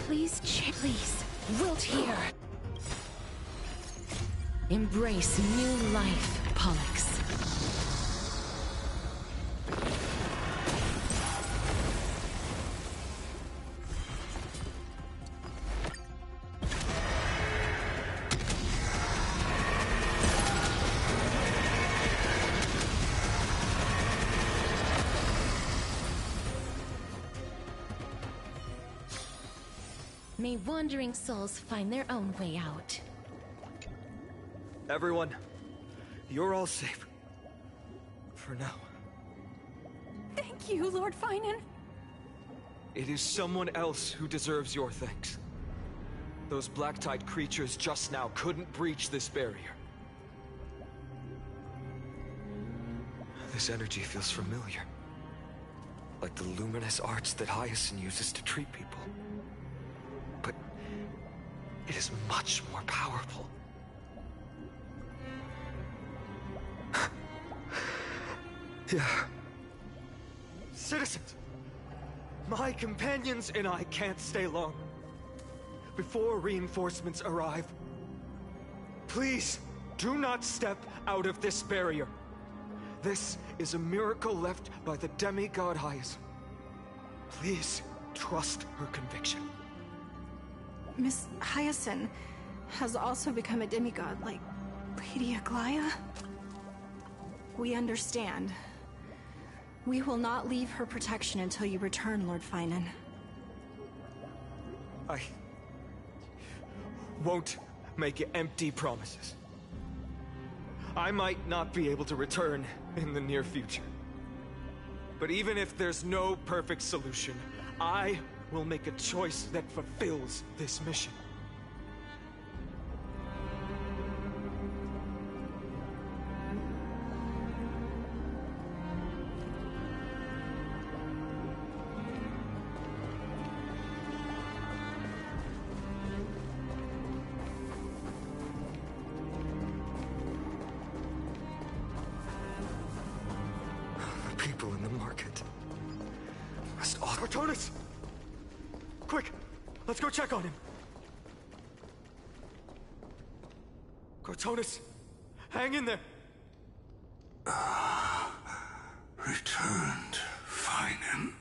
Please, please. Wilt here. Embrace new life, Pollux. May wandering souls find their own way out. Everyone, you're all safe. For now. Thank you, Lord Finan. It is someone else who deserves your thanks. Those black-tide creatures just now couldn't breach this barrier. This energy feels familiar. Like the luminous arts that Hyacinth uses to treat people. But it is much more powerful. Yeah. Citizens! My companions and I can't stay long. Before reinforcements arrive, please do not step out of this barrier. This is a miracle left by the demigod Hyacinth. Please trust her conviction. Miss Hyacinth has also become a demigod like Lady Aglaya. We understand. We will not leave her protection until you return, Lord Finan. I won't make empty promises. I might not be able to return in the near future. But even if there's no perfect solution, I will make a choice that fulfills this mission. The people in the market must all... Cartonis! Quick! Let's go check on him! Cartonis! Hang in there! Returned, Finan.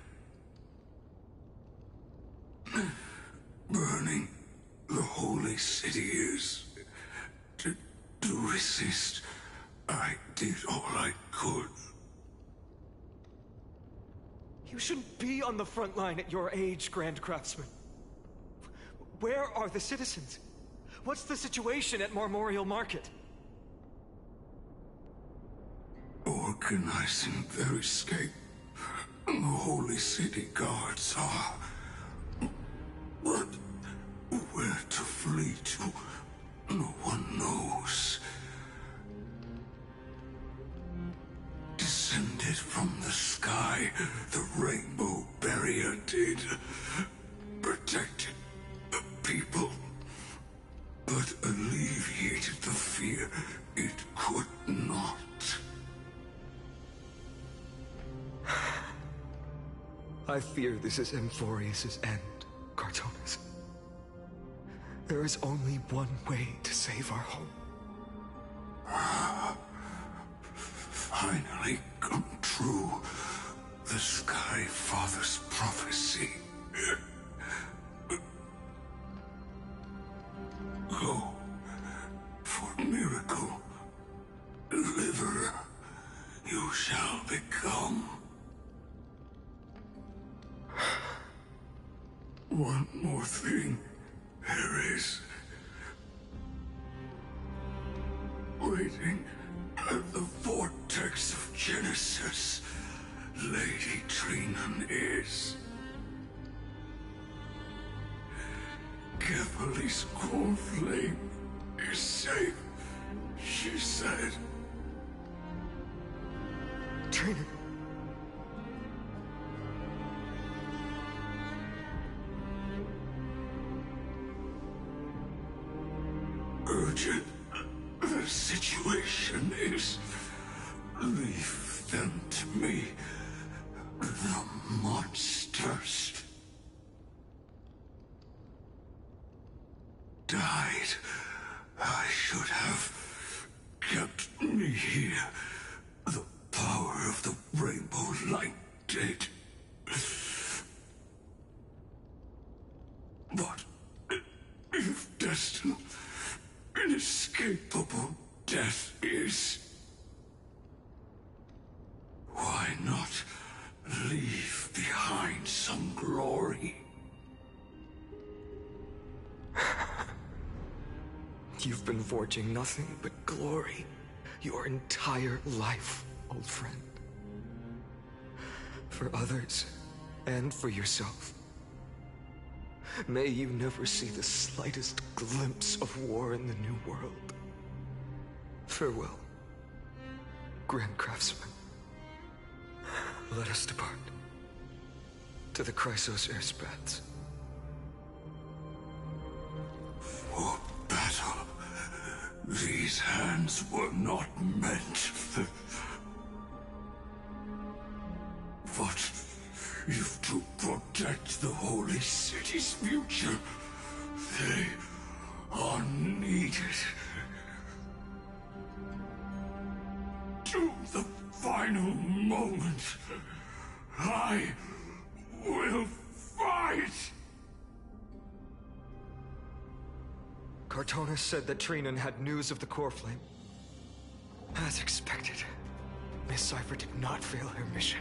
Burning the holy city is... To resist, I did all I could. You shouldn't be on the front line at your age, Grand Craftsman. Where are the citizens? What's the situation at Memorial Market? Organizing their escape. The holy city guards are... But where to flee to, no one knows. Descended from the sky, the rainbow barrier did. Protected people, but alleviated the fear it could not. I fear this is Amphorius' end, Cartonis. There is only one way to save our home. Finally come true. The Sky Father's prophecy. Go for miracle. Deliverer, you shall become. One more thing there is. Waiting at the vortex of Genesis Lady Trinan is. Kepoli's core flame is safe, she said. Trinan. Urgent. The situation is... Leave them to me. The monsters died. I should have kept me here. The power of the rainbow light did. But if destined, inescapable death is, why not leave behind some glory? You've been forging nothing but glory your entire life, old friend. For others, and for yourself. May you never see the slightest glimpse of war in the New World. Farewell, Grand Craftsman. Let us depart to the Chrysos airspaths. For battle, these hands were not meant. But if to protect the Holy City's future, they are needed. To the final moment, I will fight! Cartona said that Trinan had news of the core flame. As expected, Miss Cypher did not fail her mission.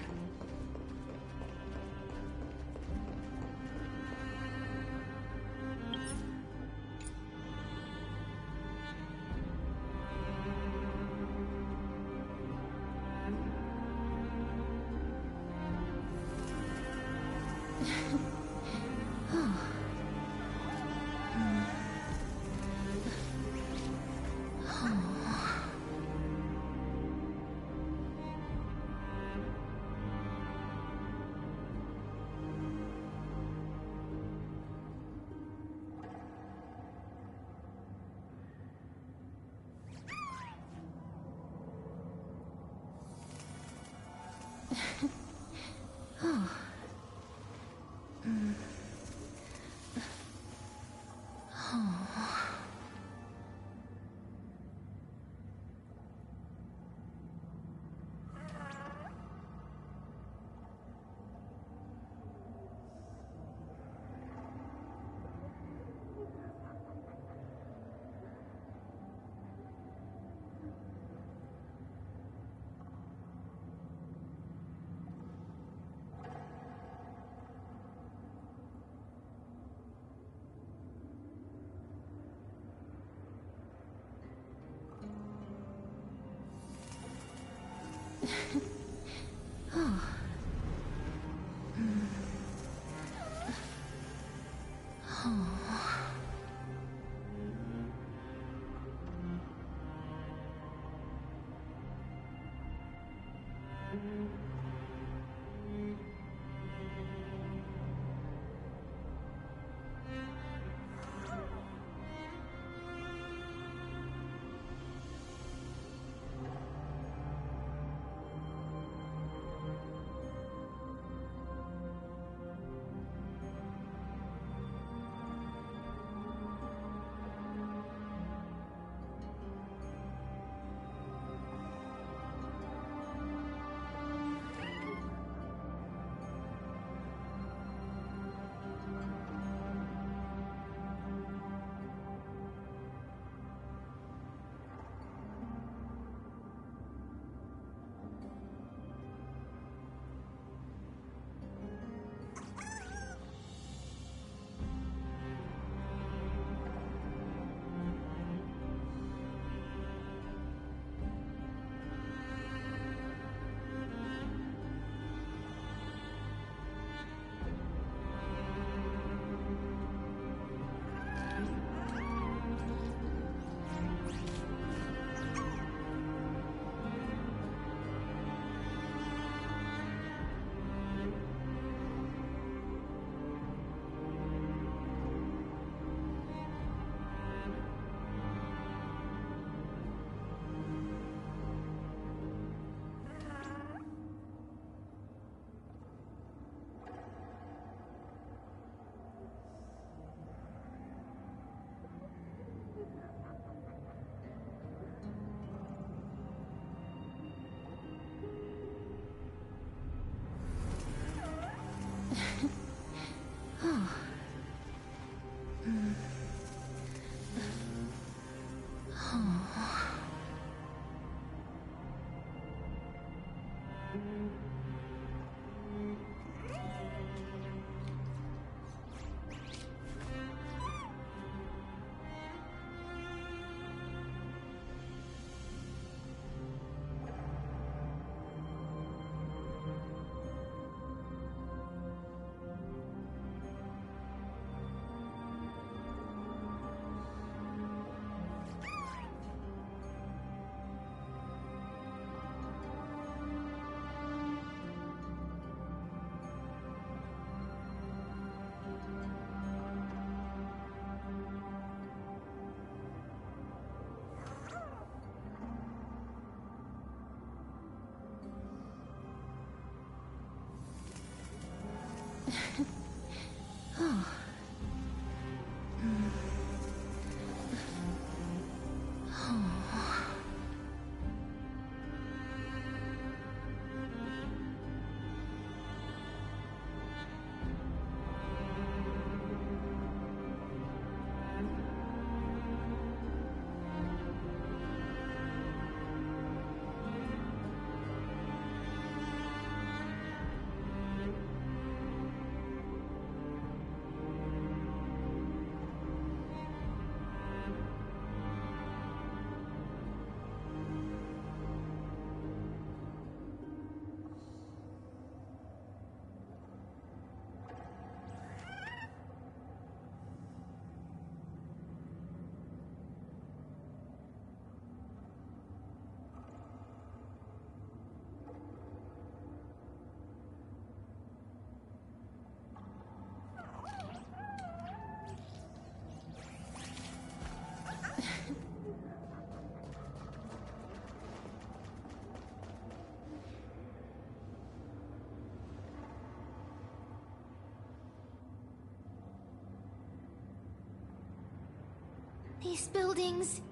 These buildings...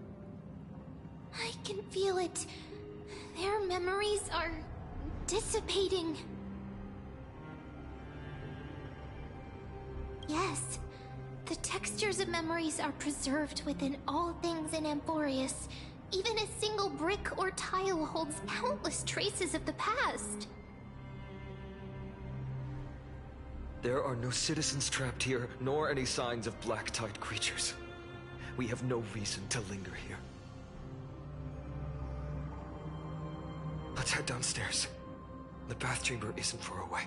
I can feel it. Their memories are dissipating. Yes, the textures of memories are preserved within all things in Amphorius. Even a single brick or tile holds countless traces of the past. There are no citizens trapped here, nor any signs of black-tide creatures. We have no reason to linger here. Let's head downstairs. The bath chamber isn't far away.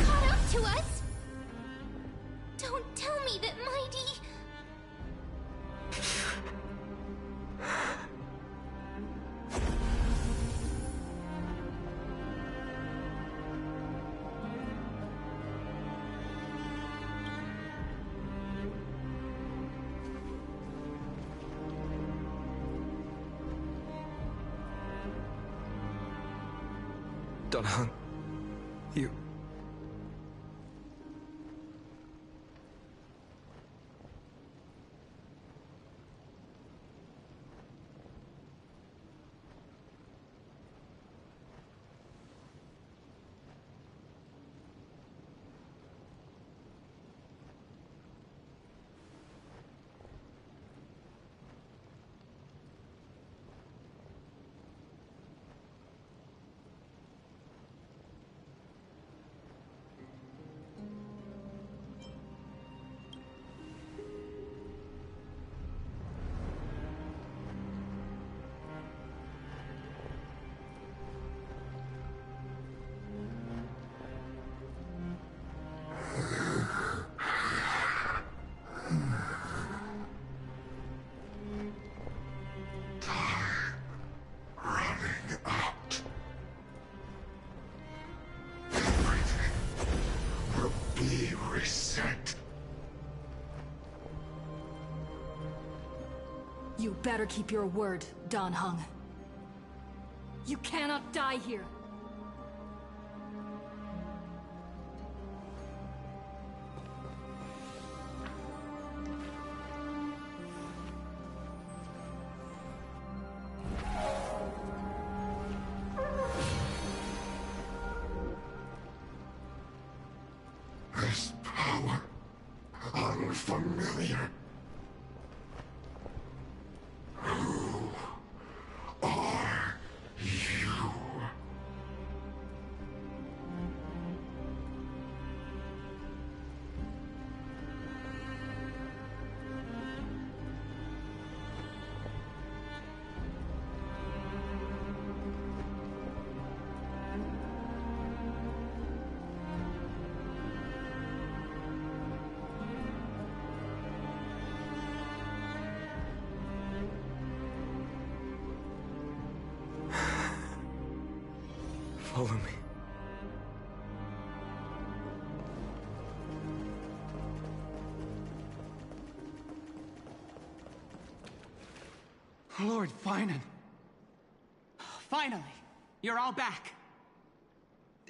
Caught up to us? Don't tell me that Mighty... Dunhung, you... Be reset. You better keep your word, Dan Heng. You cannot die here. This power, unfamiliar. Who are you? Follow me. Lord Finan. Finally, you're all back.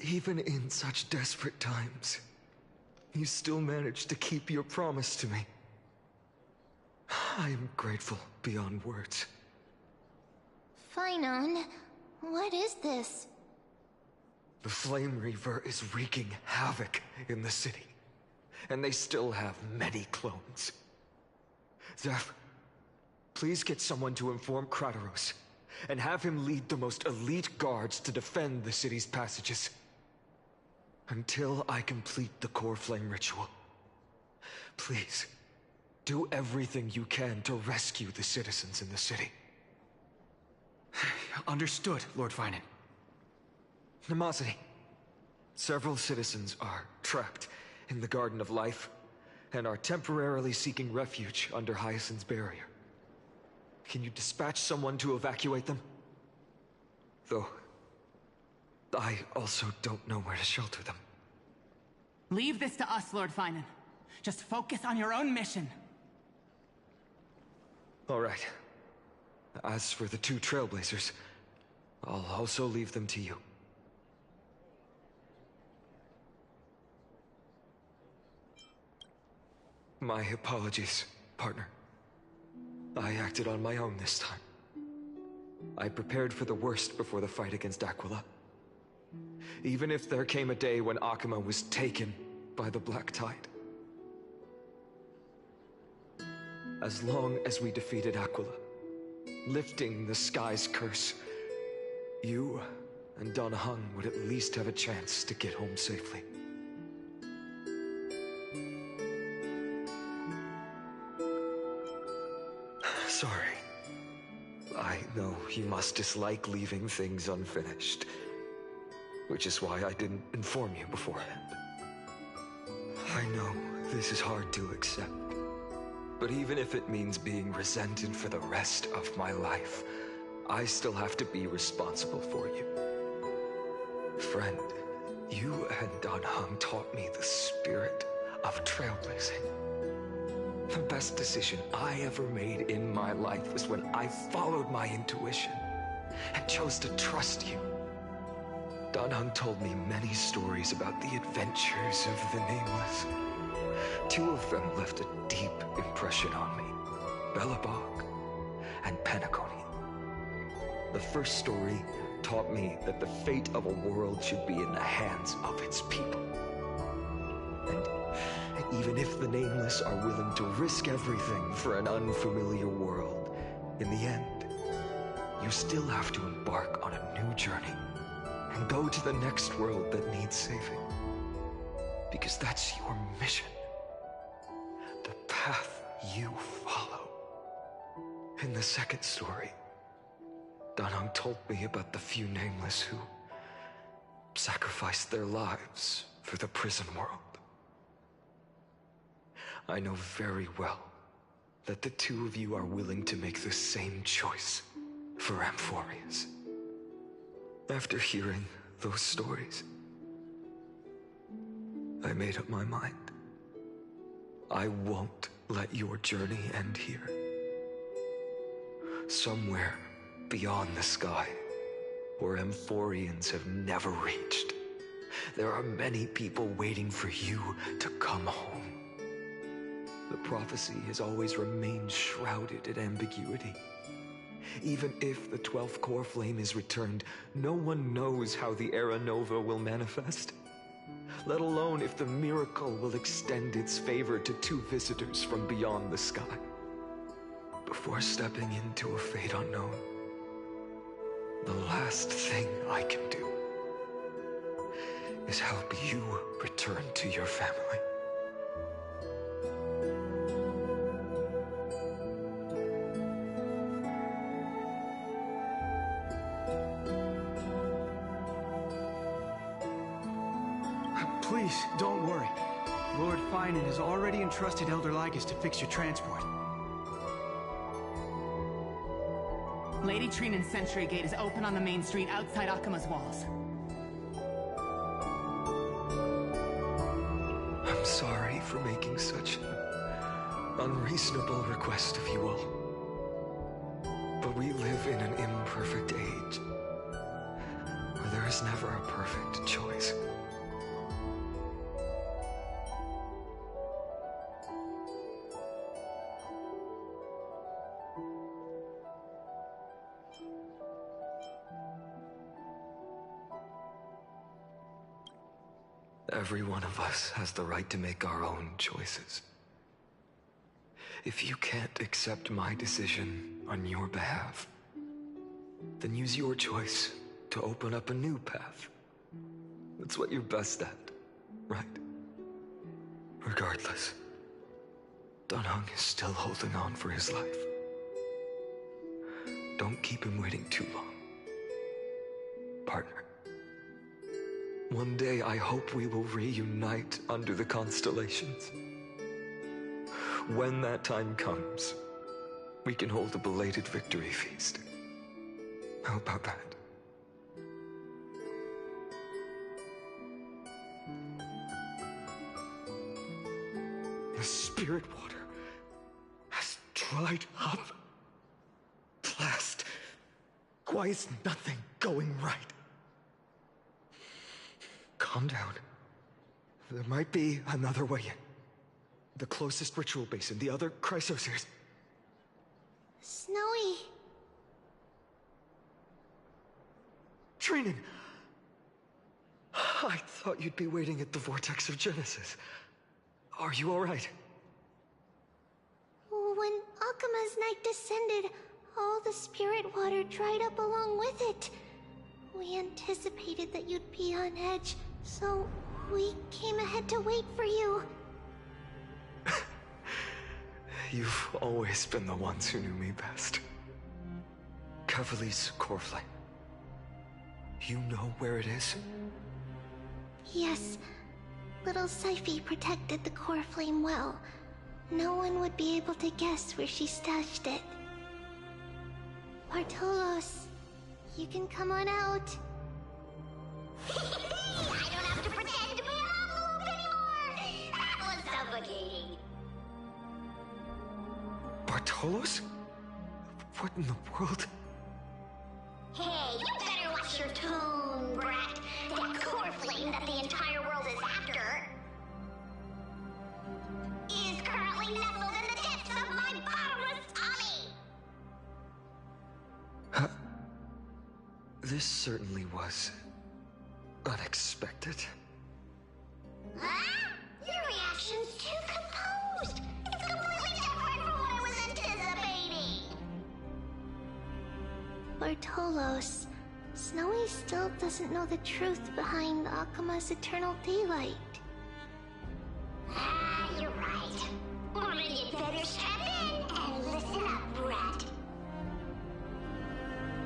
Even in such desperate times, you still managed to keep your promise to me. I am grateful beyond words. Finon, what is this? The Flame Reaver is wreaking havoc in the city, and they still have many clones. Zeph, please get someone to inform Kratos, and have him lead the most elite guards to defend the city's passages. Until I complete the Core Flame ritual. Please, do everything you can to rescue the citizens in the city. Understood, Lord Finan. Nemosity. Several citizens are trapped in the Garden of Life and are temporarily seeking refuge under Hyacinth's barrier. Can you dispatch someone to evacuate them? Though, I also don't know where to shelter them. Leave this to us, Lord Finan. Just focus on your own mission. All right. As for the two Trailblazers, I'll also leave them to you. My apologies, partner. I acted on my own this time. I prepared for the worst before the fight against Aquila. Even if there came a day when Akuma was taken by the Black Tide. As long as we defeated Aquila, lifting the sky's curse, you and Don Hung would at least have a chance to get home safely. Sorry. I know you must dislike leaving things unfinished, which is why I didn't inform you beforehand. I know this is hard to accept, but even if it means being resented for the rest of my life, I still have to be responsible for you. Friend, you and Don Hung taught me the spirit of trailblazing. The best decision I ever made in my life was when I followed my intuition and chose to trust you. Don Hung told me many stories about the adventures of the Nameless. Two of them left a deep impression on me, Belobog and Penacony. The first story taught me that the fate of a world should be in the hands of its people. And even if the Nameless are willing to risk everything for an unfamiliar world, in the end, you still have to embark on a new journey and go to the next world that needs saving. Because that's your mission. The path you follow. In the second story, Don Hung told me about the few Nameless who sacrificed their lives for the prison world. I know very well that the two of you are willing to make the same choice for Amphorius. After hearing those stories, I made up my mind. I won't let your journey end here. Somewhere beyond the sky, where Amphorians have never reached, there are many people waiting for you to come home. The prophecy has always remained shrouded in ambiguity. Even if the 12th core flame is returned, no one knows how the Era Nova will manifest, let alone if the miracle will extend its favor to two visitors from beyond the sky. Before stepping into a fate unknown, the last thing I can do is help you return to your family. Please, don't worry. Lord Finan has already entrusted Elder Lygus to fix your transport. Lady Trinan's sentry gate is open on the main street outside Akuma's walls. I'm sorry for making such an unreasonable request of you all. But we live in an imperfect age, where there is never a perfect choice. Every one of us has the right to make our own choices. If you can't accept my decision on your behalf, then use your choice to open up a new path. That's what you're best at, right? Regardless, Don Hung is still holding on for his life. Don't keep him waiting too long, partner. One day I hope we will reunite under the constellations. When that time comes, we can hold a belated victory feast. How about that? The spirit water has dried up. Blast. Why is nothing going right? Calm down. There might be another way in. The closest ritual basin, the other chrysospheres. Snowy. Trinin! I thought you'd be waiting at the Vortex of Genesis. Are you alright? When Akuma's night descended, all the spirit water dried up along with it. We anticipated that you'd be on edge, so we came ahead to wait for you. You've always been the ones who knew me best. Kavali's core flame. You know where it is? Yes. Little Syphie protected the core flame well. No one would be able to guess where she stashed it. Bartolos, you can come on out. I don't have to pretend to be an envelope anymore! That was suffocating! Bartolos? What in the world? Hey, you better watch your tone, brat! That core flame that the entire world is after is currently nestled in the depths of my bottomless tummy! This certainly was unexpected. Huh? Your reaction's too composed! It's completely different from what I was anticipating! Bartolos, Snowy still doesn't know the truth behind Akuma's eternal daylight. Ah, you're right. Well, then you'd better strap in and listen up, brat.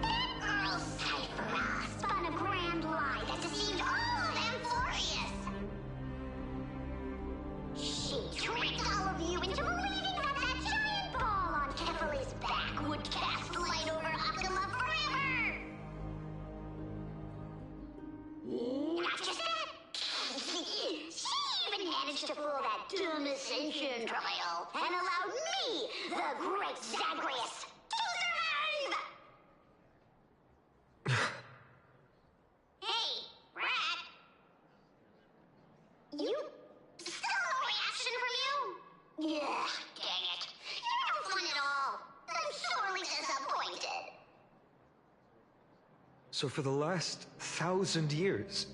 That girl Cyphera spun a grand lie that deceived all of Amphorius. She tricked all of you into believing that that giant ball on Kefali's back would cast light over Akuma forever. Not just that. She even managed to pull that dumb ascension trial and allowed me, the great Zagreus, to survive! Hey, Rat! You... still no reaction from you? Ugh, dang it. You're no fun at all. I'm sorely disappointed. So for the last 1,000 years,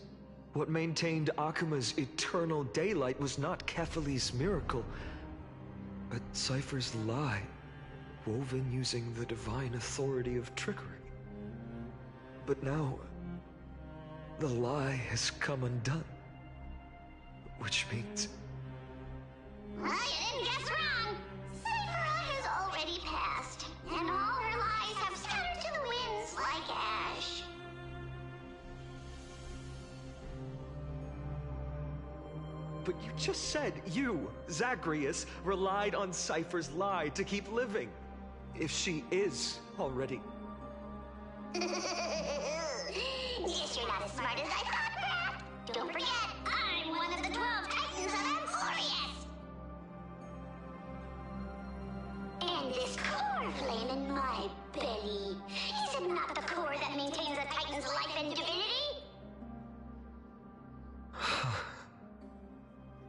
what maintained Akuma's eternal daylight was not Kefali's miracle, but Cypher's lie, woven using the divine authority of trickery. But now, the lie has come undone. Which means... Well, you didn't guess wrong. Cyphera has already passed, and all her lies have scattered to the winds like ash. But you just said you, Zagreus, relied on Cypher's lie to keep living. If she is already... Guess you're not as smart as I thought, Pat. Don't forget, I'm one of the 12 Titans of Amphorius. And this core flame in my belly, is it not the core that maintains a Titan's life and divinity?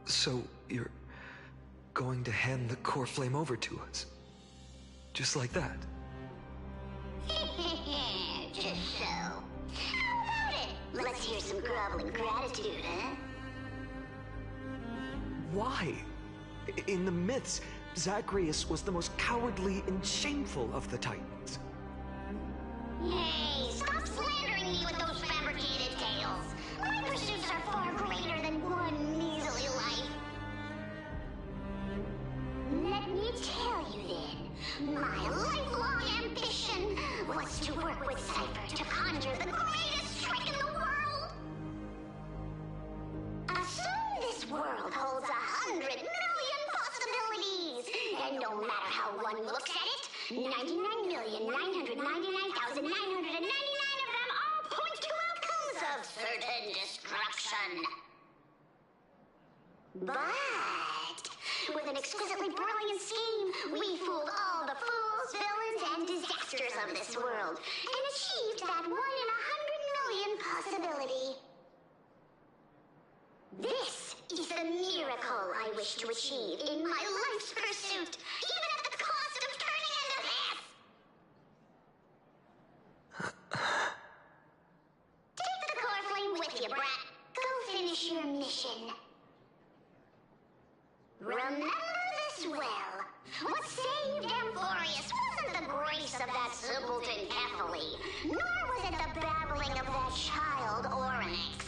So, you're going to hand the core flame over to us? Just like that? Just so. How about it? Let's hear some groveling gratitude, huh? Why? In the myths, Zagreus was the most cowardly and shameful of the Titans. Hey, stop slandering me with those fabricated tales. My pursuits are far greater than one measly life. Let me tell you then, my lifelong ambition was to work with Cypher to conjure the greatest trick in the world. No matter how one looks at it, 99,999,999 of them all point to outcomes of certain destruction. But with an exquisitely brilliant scheme, we fooled all the fools, villains, and disasters of this world, and achieved that 1 in 100 million possibility. This is the miracle I wish to achieve in my life's pursuit, even at the cost of turning into this! Take the core flame with you, brat. Go finish your mission. Remember this well. What saved Amphorius wasn't the grace of that simpleton Kefali, nor was it the babbling of that child Oryx.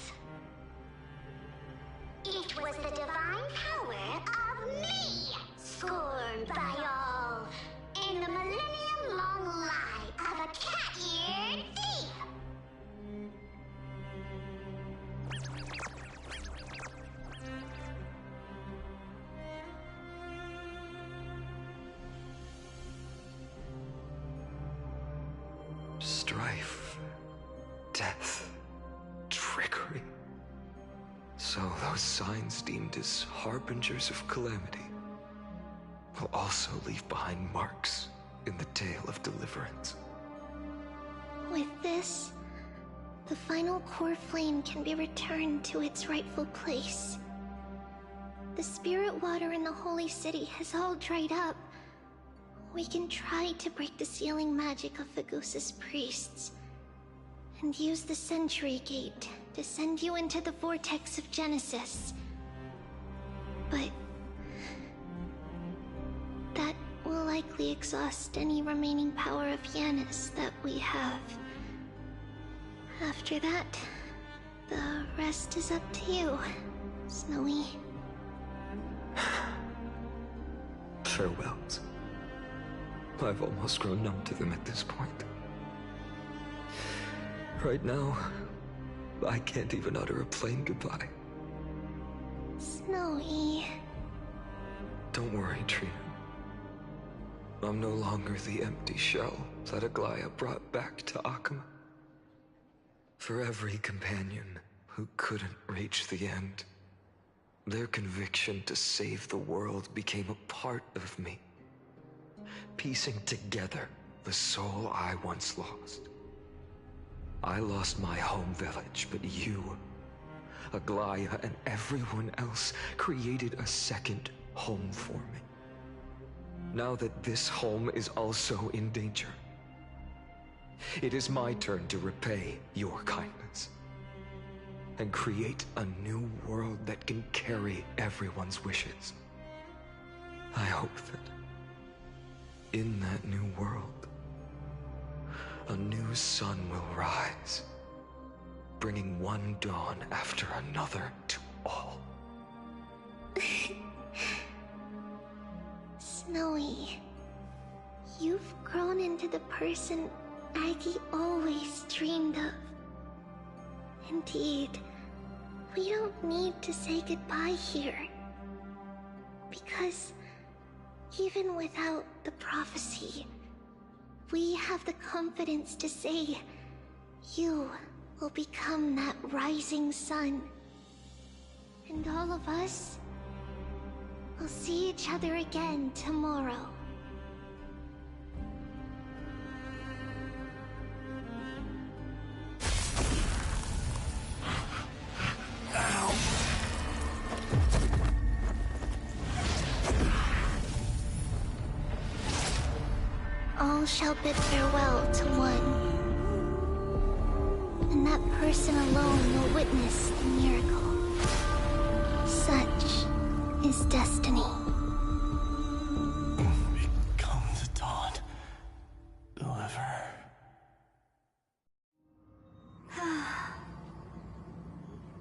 It was the divine power of me, scorned by all, in the millennium-long lie of a cat-eared thief. Strife, death, trickery. So those signs deemed as harbingers of calamity will also leave behind marks in the tale of deliverance. With this, the final core flame can be returned to its rightful place. The spirit water in the holy city has all dried up. We can try to break the sealing magic of Fagusa's priests and use the Century Gate to send you into the vortex of Genesis. But that will likely exhaust any remaining power of Yanis that we have. After that, the rest is up to you, Snowy. Farewells. I've almost grown numb to them at this point. Right now, I can't even utter a plain goodbye. Snowy. Don't worry, Trina. I'm no longer the empty shell that Aglaya brought back to Akama. For every companion who couldn't reach the end, their conviction to save the world became a part of me, piecing together the soul I once lost. I lost my home village, but you, Aglaya, and everyone else created a second home for me. Now that this home is also in danger, it is my turn to repay your kindness and create a new world that can carry everyone's wishes. I hope that in that new world, a new sun will rise, bringing one dawn after another to all. Snowy, you've grown into the person Aggie always dreamed of. Indeed, we don't need to say goodbye here. Because even without the prophecy, we have the confidence to say you will become that rising sun. And all of us will see each other again tomorrow. All shall bid farewell to one, and that person alone will witness the miracle. Such is destiny. Become the dawn. Deliver.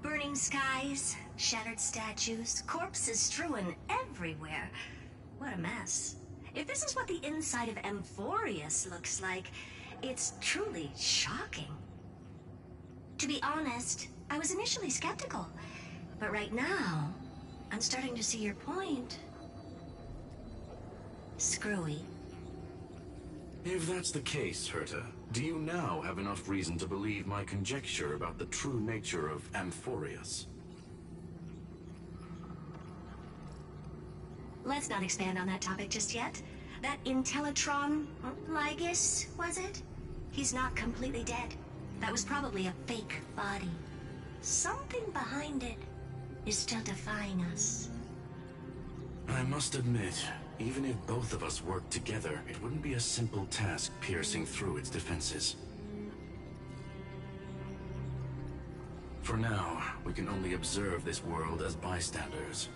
Burning skies, shattered statues, corpses strewn everywhere. What a mess. If this is what the inside of Amphorius looks like, it's truly shocking. To be honest, I was initially skeptical, but right now, I'm starting to see your point. screwy. If that's the case, Herta, do you now have enough reason to believe my conjecture about the true nature of Amphorius? Let's not expand on that topic just yet. That Intellitron Ligus, was it? He's not completely dead. That was probably a fake body. Something behind it is still defying us. I must admit, even if both of us worked together, it wouldn't be a simple task piercing through its defenses. For now, we can only observe this world as bystanders.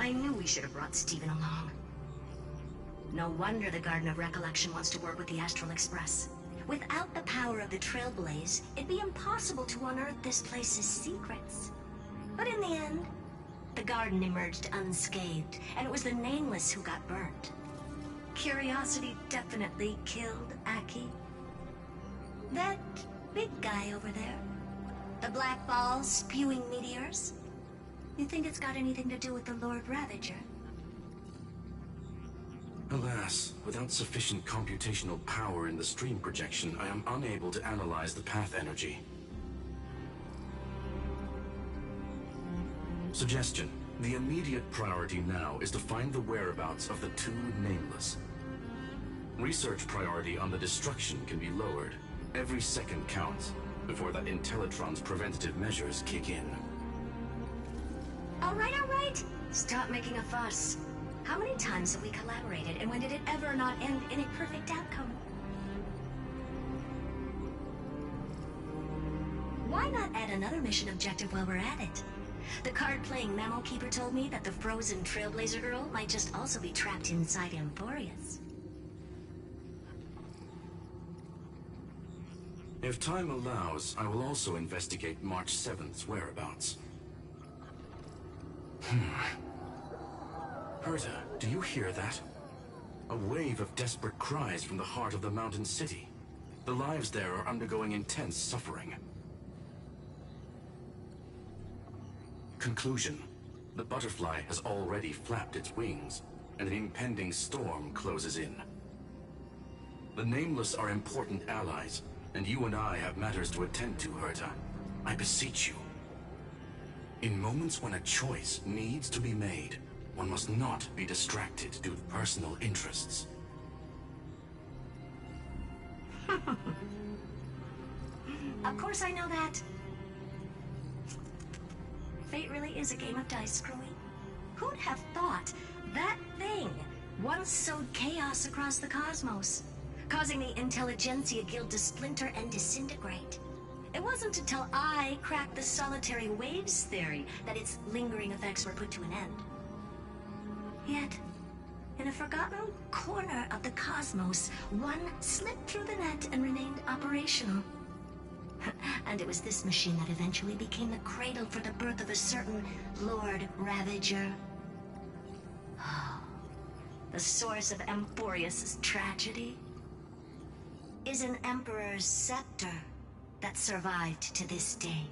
I knew we should have brought Stephen along. No wonder the Garden of Recollection wants to work with the Astral Express. Without the power of the Trailblaze, it'd be impossible to unearth this place's secrets. But in the end, the garden emerged unscathed, and it was the Nameless who got burnt. Curiosity definitely killed Aki. That big guy over there, the black ball spewing meteors, you think it's got anything to do with the Lord Ravager? Alas, without sufficient computational power in the stream projection, I am unable to analyze the path energy. Suggestion. The immediate priority now is to find the whereabouts of the two Nameless. Research priority on the destruction can be lowered. Every second counts, before that Intellitron's preventative measures kick in. All right. Stop making a fuss. How many times have we collaborated, and when did it ever not end in a perfect outcome? Why not add another mission objective while we're at it? The card-playing Memo Keeper told me that the frozen Trailblazer girl might just also be trapped inside Amphorius. If time allows, I will also investigate March 7th's whereabouts. Herta, do you hear that? A wave of desperate cries from the heart of the mountain city. The lives there are undergoing intense suffering. Conclusion. The butterfly has already flapped its wings, and an impending storm closes in. The Nameless are important allies, and you and I have matters to attend to, Herta. I beseech you. In moments when a choice needs to be made, one must not be distracted due to personal interests. Of course I know that. Fate really is a game of dice, Screwy. Who'd have thought that thing once sowed chaos across the cosmos, causing the Intelligentsia Guild to splinter and disintegrate? It wasn't until I cracked the solitary waves theory that its lingering effects were put to an end. Yet, in a forgotten corner of the cosmos, one slipped through the net and remained operational. And it was this machine that eventually became the cradle for the birth of a certain Lord Ravager. The source of Amphorius' tragedy is an Emperor's scepter that survived to this day.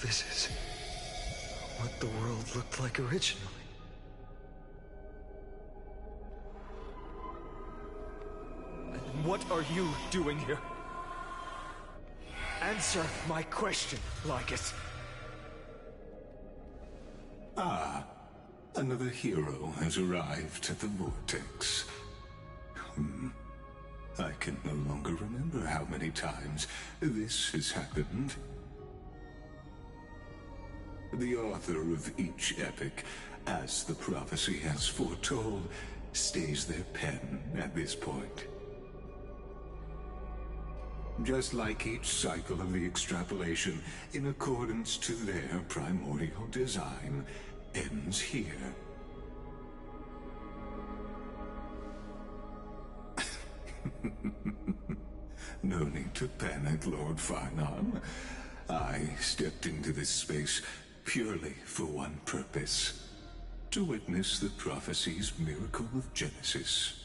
This is what the world looked like originally. And what are you doing here? Answer my question, Lycus. Ah, another hero has arrived at the Vortex. I can no longer remember how many times this has happened. The author of each epic, as the prophecy has foretold, stays their pen at this point. Just like each cycle of the extrapolation, in accordance to their primordial design, ends here. No need to panic, Lord Farnham. I stepped into this space purely for one purpose. To witness the prophecy's miracle of Genesis.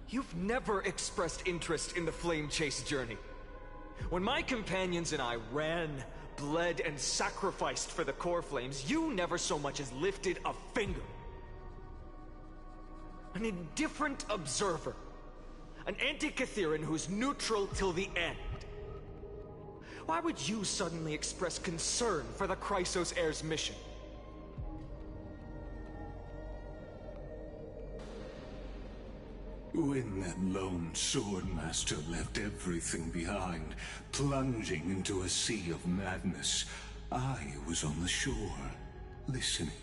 You've never expressed interest in the flame chase journey. When my companions and I ran, bled, and sacrificed for the core flames, you never so much as lifted a finger. An indifferent observer. An anti-Catharan who's neutral till the end. Why would you suddenly express concern for the Chrysos heir's mission? When that lone swordmaster left everything behind, plunging into a sea of madness, I was on the shore, listening.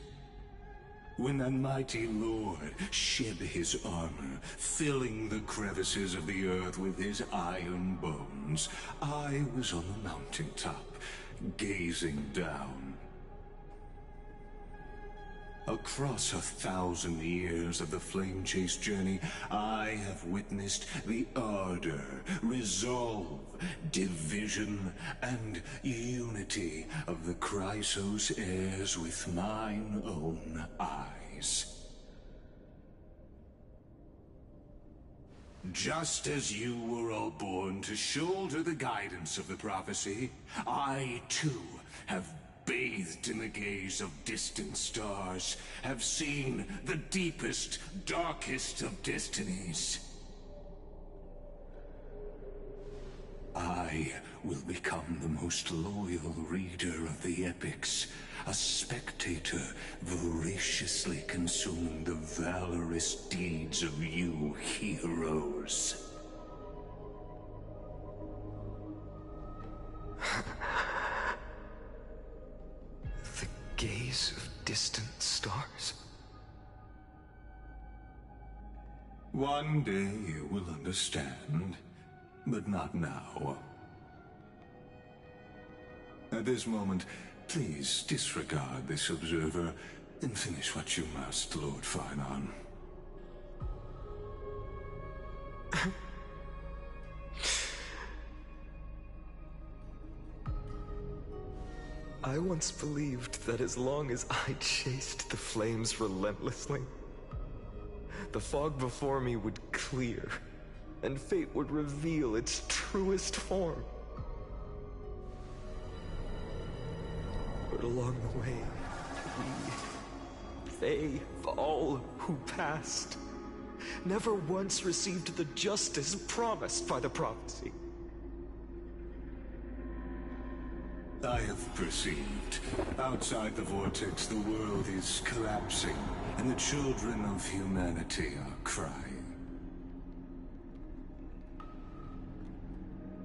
When that mighty lord shed his armor, filling the crevices of the earth with his iron bones, I was on the mountaintop, gazing down. Across 1,000 years of the flame chase journey, I have witnessed the ardor, resolve, division, and unity of the Chrysos heirs with mine own eyes. Just as you were all born to shoulder the guidance of the prophecy, I too have bathed in the gaze of distant stars, have seen the deepest, darkest of destinies. I will become the most loyal reader of the epics, a spectator voraciously consuming the valorous deeds of you heroes. Gaze of distant stars. One day you will understand, but not now. At this moment, please disregard this observer and finish what you must, Lord Finon. I once believed that as long as I chased the flames relentlessly, the fog before me would clear, and fate would reveal its truest form. But along the way, they, all who passed, never once received the justice promised by the prophecy. I have perceived. Outside the vortex, the world is collapsing, and the children of humanity are crying.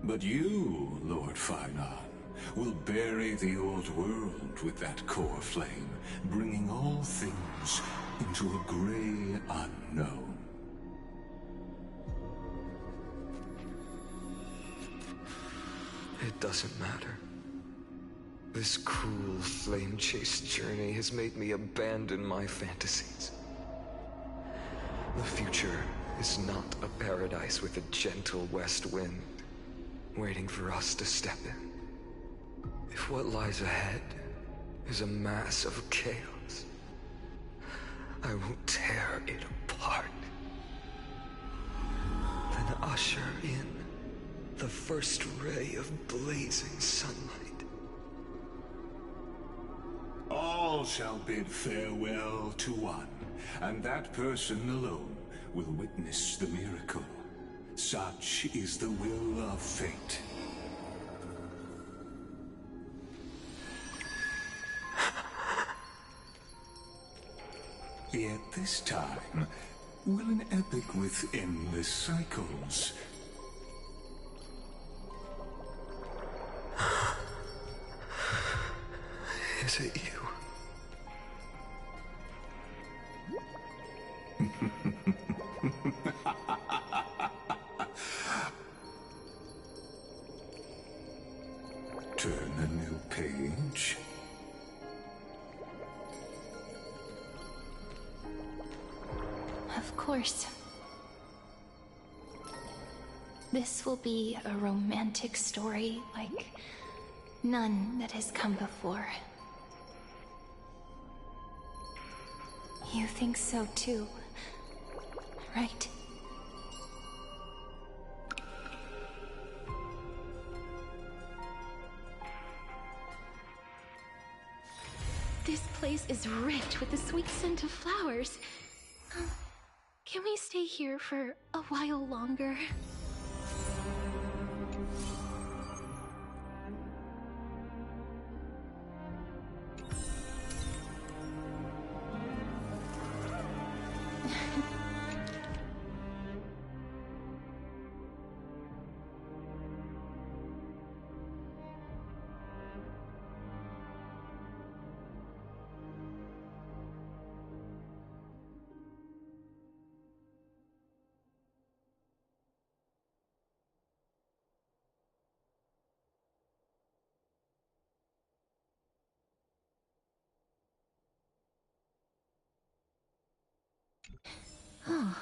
But you, Lord Finon, will bury the old world with that core flame, bringing all things into a gray unknown. It doesn't matter. This cruel flame chase journey has made me abandon my fantasies. The future is not a paradise with a gentle west wind, waiting for us to step in. If what lies ahead is a mass of chaos, I will tear it apart. Then usher in the first ray of blazing sunlight. All shall bid farewell to one, and that person alone will witness the miracle. Such is the will of fate. Yet this time, will an epic with endless cycles Is it you? Turn a new page. Of course. This will be a romantic story like none that has come before. You think so too, right? This place is rich with the sweet scent of flowers. Can we stay here for a while longer? Oh.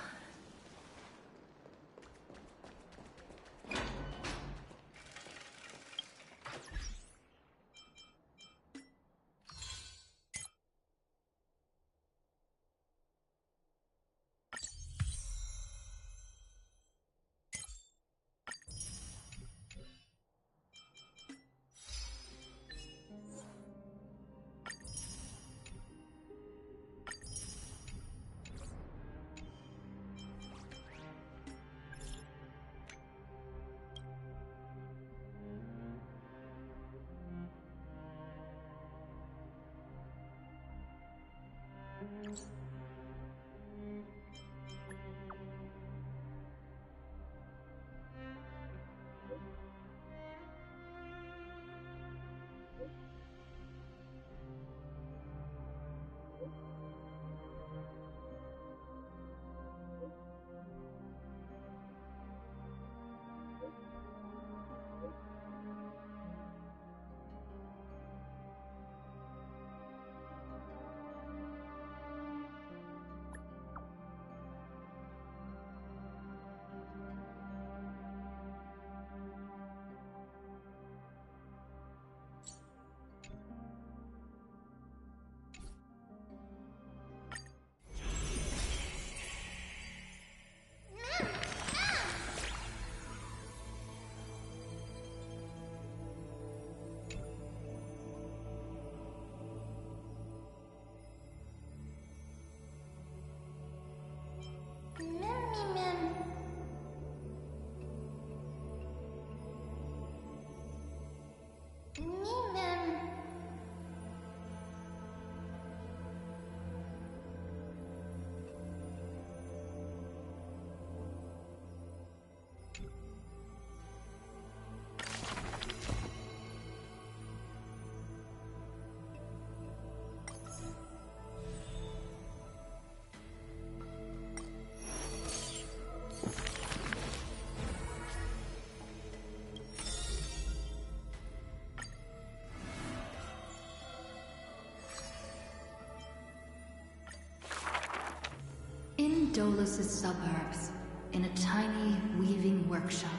In Dolus' suburbs, in a tiny weaving workshop,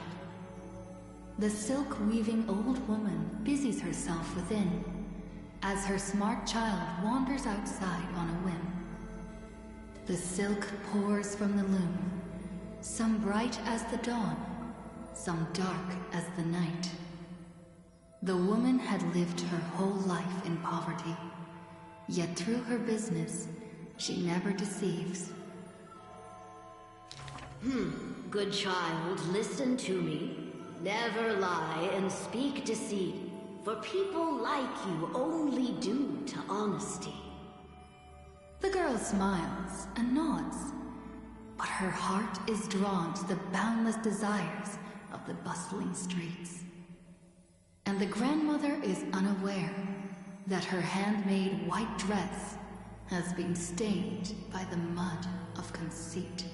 the silk-weaving old woman busies herself within, as her smart child wanders outside on a whim. The silk pours from the loom, some bright as the dawn, some dark as the night. The woman had lived her whole life in poverty, yet through her business, she never deceives. Good child, listen to me. Never lie and speak deceit, for people like you only do to honesty. The girl smiles and nods, but her heart is drawn to the boundless desires of the bustling streets. And the grandmother is unaware that her handmade white dress has been stained by the mud of conceit.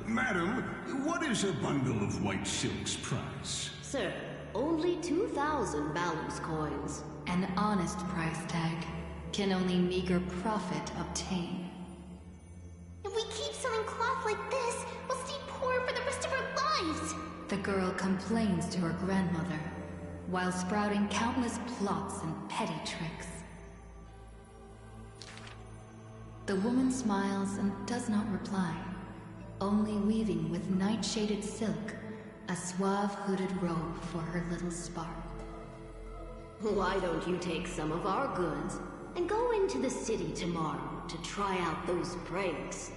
Madam, what is a bundle of white silk's price? Sir, only 2,000 balance coins. An honest price tag can only meager profit obtain. We keep sewing cloth like this, we'll stay poor for the rest of our lives. The girl complains to her grandmother, while sprouting countless plots and petty tricks. The woman smiles and does not reply, only weaving with night-shaded silk a suave hooded robe for her little spark. Why don't you take some of our goods and go into the city tomorrow to try out those pranks?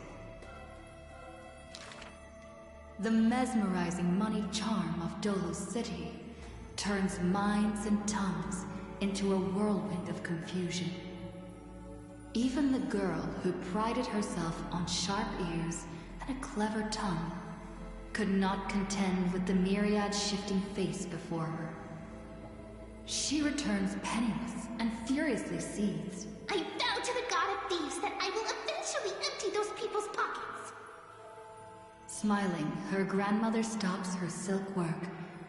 The mesmerizing moneyed charm of Dolo's city turns minds and tongues into a whirlwind of confusion. Even the girl who prided herself on sharp ears and a clever tongue could not contend with the myriad shifting face before her. She returns penniless and furiously seethes. I vow to the god of thieves that I will eventually empty those people's pockets. Smiling, her grandmother stops her silk work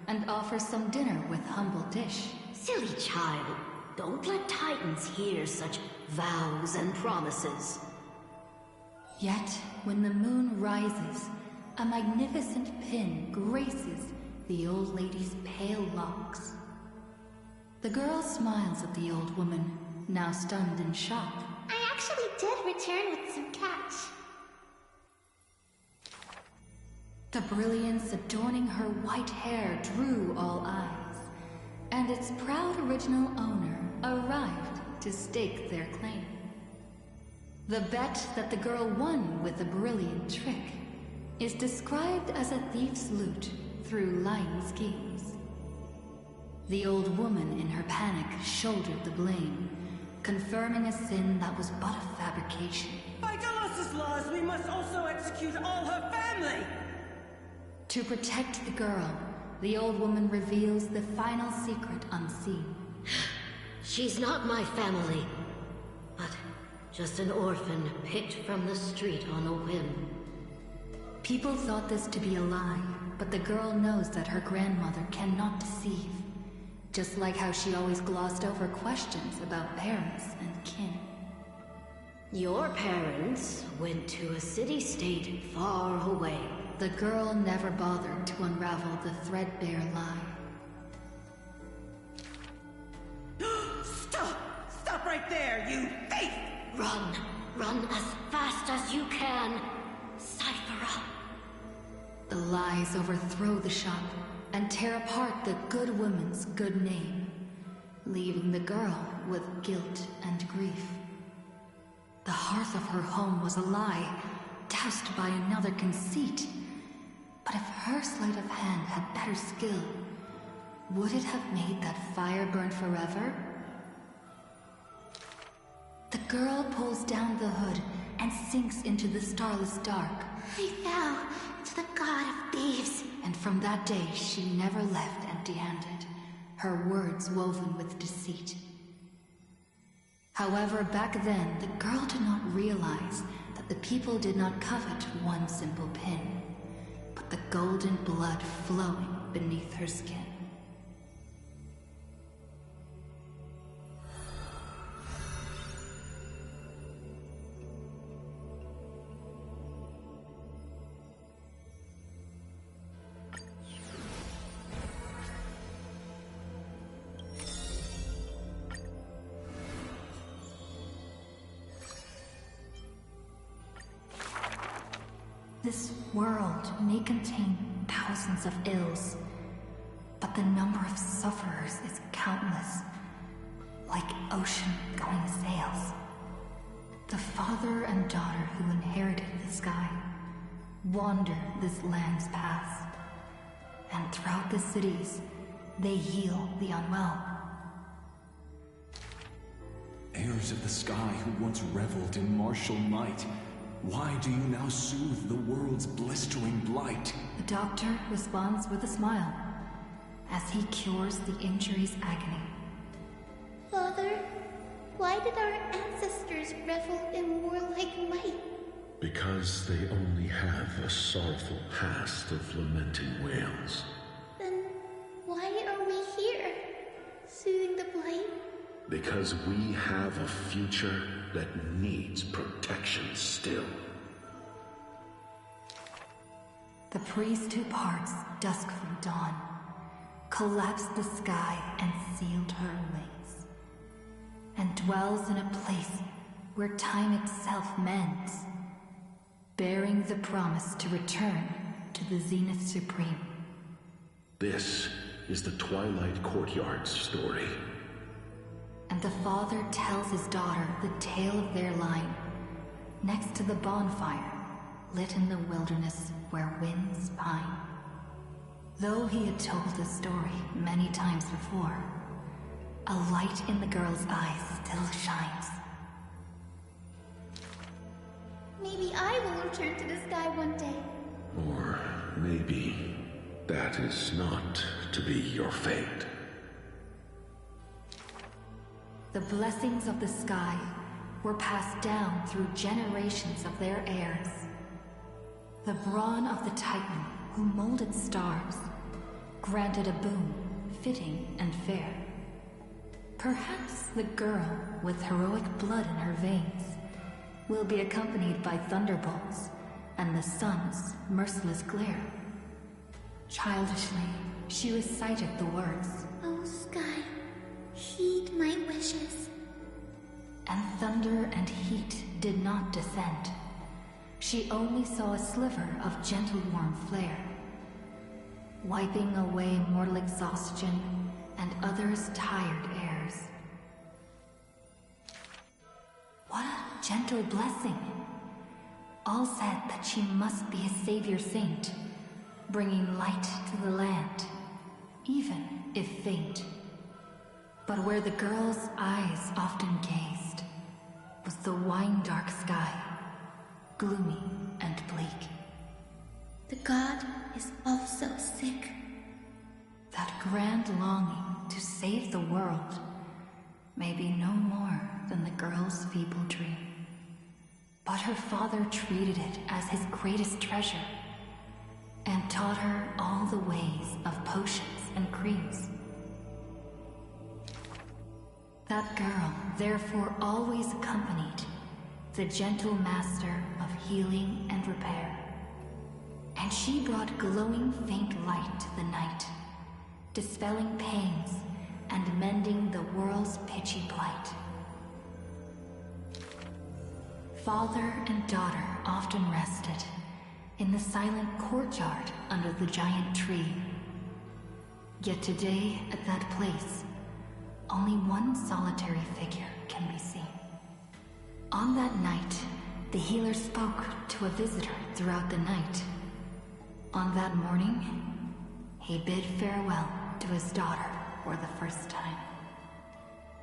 and offers some dinner with humble dish. Silly child, don't let Titans hear such vows and promises. Yet, when the moon rises, a magnificent pin graces the old lady's pale locks. The girl smiles at the old woman, now stunned in shock. I actually did return with some cash. The brilliance adorning her white hair drew all eyes, and its proud original owner arrived to stake their claim. The bet that the girl won with a brilliant trick is described as a thief's loot through lying schemes. The old woman in her panic shouldered the blame, confirming a sin that was but a fabrication. By Delos' laws, we must also execute all her family! To protect the girl, the old woman reveals the final secret unseen. She's not my family, but just an orphan picked from the street on a whim. People thought this to be a lie, but the girl knows that her grandmother cannot deceive. Just like how she always glossed over questions about parents and kin. Your parents went to a city-state far away. The girl never bothered to unravel the threadbare lie. Stop! Stop right there, you thief! Run! Run as fast as you can! Cyphera! The lies overthrow the shop and tear apart the good woman's good name, leaving the girl with guilt and grief. The hearth of her home was a lie, doused by another conceit. But if her sleight of hand had better skill, would it have made that fire burn forever? The girl pulls down the hood and sinks into the starless dark. I vow to the god of thieves. And from that day, she never left empty-handed, her words woven with deceit. However, back then, the girl did not realize that the people did not covet one simple pin, but the golden blood flowing beneath her skin. This world may contain thousands of ills, but the number of sufferers is countless, like ocean-going sails. The father and daughter who inherited the sky wander this land's paths, and throughout the cities, they heal the unwell. Heirs of the sky who once reveled in martial might, why do you now soothe the world's blistering blight? The doctor responds with a smile, as he cures the injury's agony. Father, why did our ancestors revel in warlike might? Because they only have a sorrowful past of lamenting wails. Then why are we here, soothing the blight? Because we have a future that needs protection still. The priest who parts dusk from dawn, collapsed the sky and sealed her ways, and dwells in a place where time itself mends, bearing the promise to return to the Zenith Supreme. This is the Twilight Courtyard's story. And the father tells his daughter the tale of their line, next to the bonfire, lit in the wilderness where winds pine. Though he had told the story many times before, a light in the girl's eyes still shines. Maybe I will return to the sky one day. Or maybe that is not to be your fate. The blessings of the sky were passed down through generations of their heirs. The brawn of the Titan who molded stars granted a boon fitting and fair. Perhaps the girl with heroic blood in her veins will be accompanied by thunderbolts and the sun's merciless glare. Childishly, she recited the words, "Oh sky, heed my wishes." And thunder and heat did not descend. She only saw a sliver of gentle warm flare, wiping away mortal exhaustion and others' tired airs. What a gentle blessing! All said that she must be a savior saint, bringing light to the land, even if faint. But where the girl's eyes often gazed was the wine-dark sky, gloomy and bleak. The god is also sick. That grand longing to save the world may be no more than the girl's feeble dream. But her father treated it as his greatest treasure and taught her all the ways of potions and creams. That girl therefore always accompanied the gentle master of healing and repair. And she brought glowing faint light to the night, dispelling pains and mending the world's pitchy plight. Father and daughter often rested in the silent courtyard under the giant tree. Yet today, at that place, only one solitary figure can be seen. On that night, the healer spoke to a visitor throughout the night. On that morning, he bid farewell to his daughter for the first time.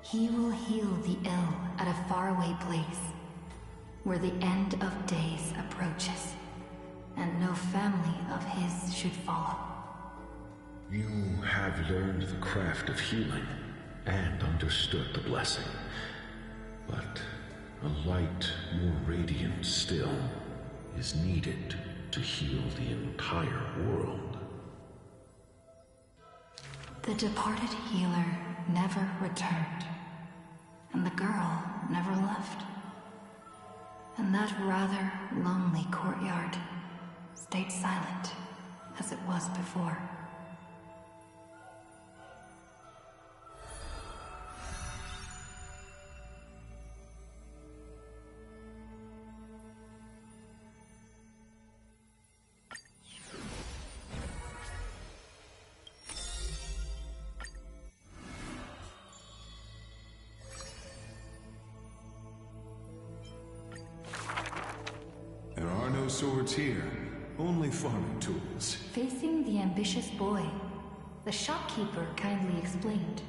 He will heal the ill at a faraway place, where the end of days approaches, and no family of his should follow. You have learned the craft of healing and understood the blessing, but a light more radiant still is needed to heal the entire world. The departed healer never returned, and the girl never left. And that rather lonely courtyard stayed silent as it was before. There are no swords here, only farming tools. Facing the ambitious boy, the shopkeeper kindly explained.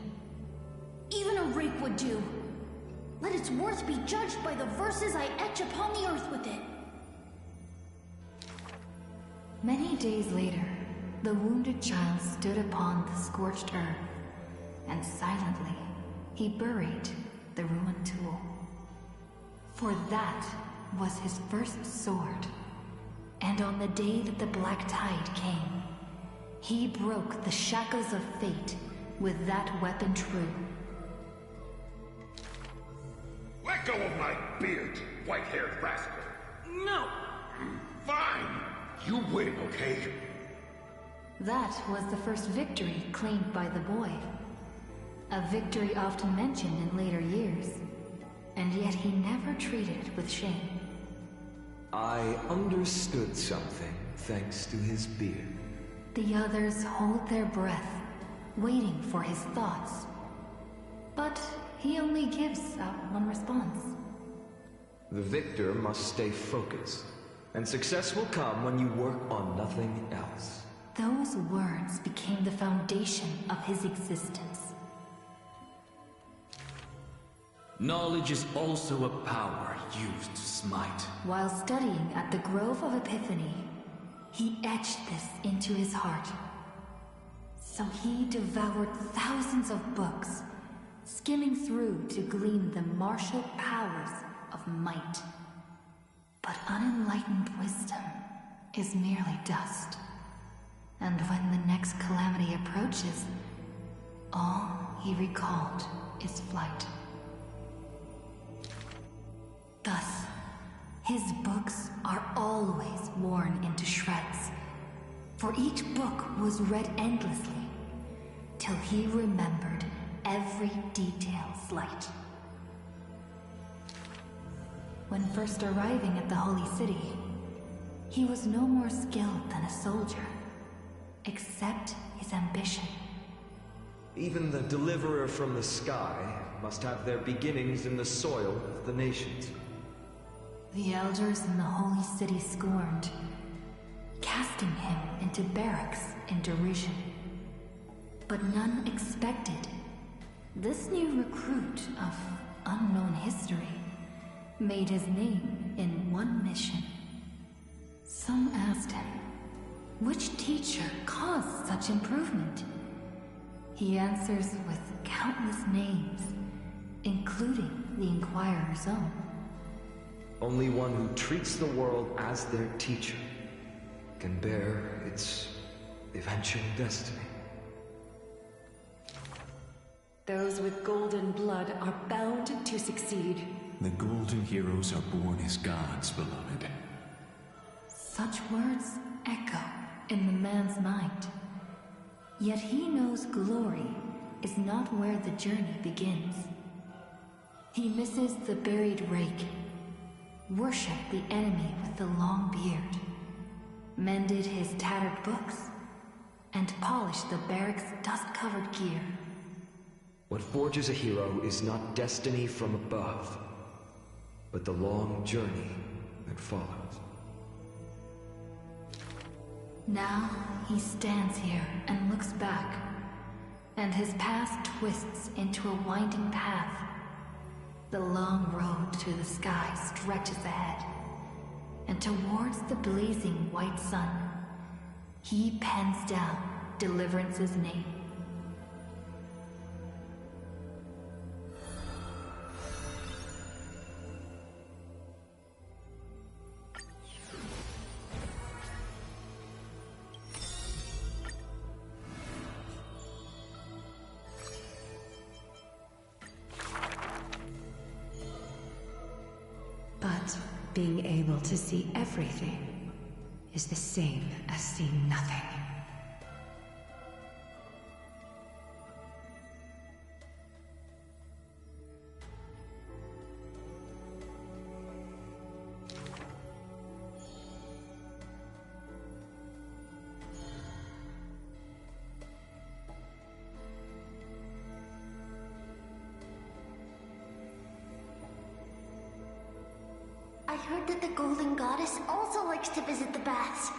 Even a rake would do. Let its worth be judged by the verses I etch upon the earth with it. Many days later, the wounded child stood upon the scorched earth, and silently he buried the ruined tool. For that was his first sword, and on the day that the Black Tide came, he broke the shackles of fate with that weapon true. Let go of my beard, white-haired rascal! No! Fine! You win, okay? That was the first victory claimed by the boy. A victory often mentioned in later years, and yet he never treated it with shame. I understood something thanks to his beard. The others hold their breath, waiting for his thoughts. But he only gives out one response. The victor must stay focused, and success will come when you work on nothing else. Those words became the foundation of his existence. Knowledge is also a power used to smite. While studying at the Grove of Epiphany, he etched this into his heart. So he devoured thousands of books, skimming through to glean the martial powers of might. But unenlightened wisdom is merely dust. And when the next calamity approaches, all he recalled is flight. Thus, his books are always worn into shreds, for each book was read endlessly, till he remembered every detail slight. When first arriving at the Holy City, he was no more skilled than a soldier, except his ambition. Even the deliverer from the sky must have their beginnings in the soil of the nations. The elders in the Holy City scorned, casting him into barracks in derision. But none expected this new recruit of unknown history made his name in one mission. Some asked him, which teacher caused such improvement? He answers with countless names, including the Inquirer's own. Only one who treats the world as their teacher can bear its eventual destiny. Those with golden blood are bound to succeed. The golden heroes are born as gods, beloved. Such words echo in the man's mind. Yet he knows glory is not where the journey begins. He misses the buried rake, worshipped the enemy with the long beard, mended his tattered books, and polished the barrack's dust-covered gear. What forges a hero is not destiny from above, but the long journey that follows. Now he stands here and looks back, and his past twists into a winding path. The long road to the sky stretches ahead, and towards the blazing white sun, he pens down Deliverance's name. But being able to see everything is the same as seeing nothing. I heard that the Golden Goddess also likes to visit the baths.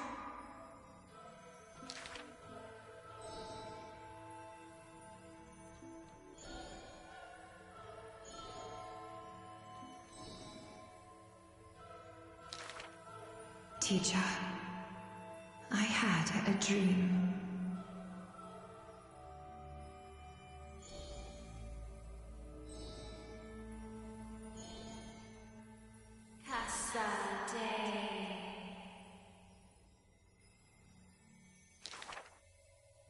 Teacher, I had a dream.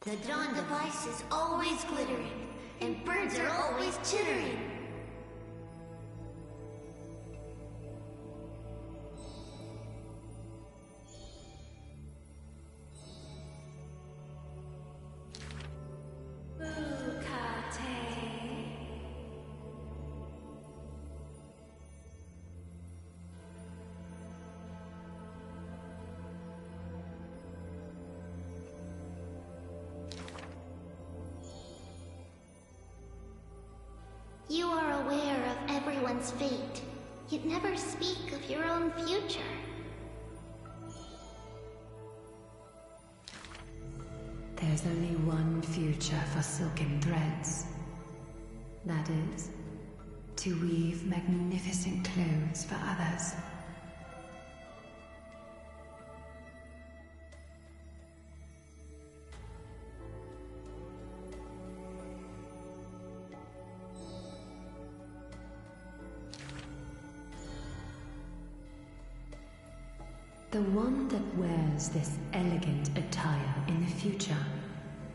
The dawn device is always glittering, and birds are always chittering. everyone's fate, yet never speak of your own future. There's only one future for silken threads. That is, to weave magnificent clothes for others. The one that wears this elegant attire in the future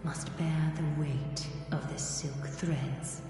must bear the weight of the silk threads.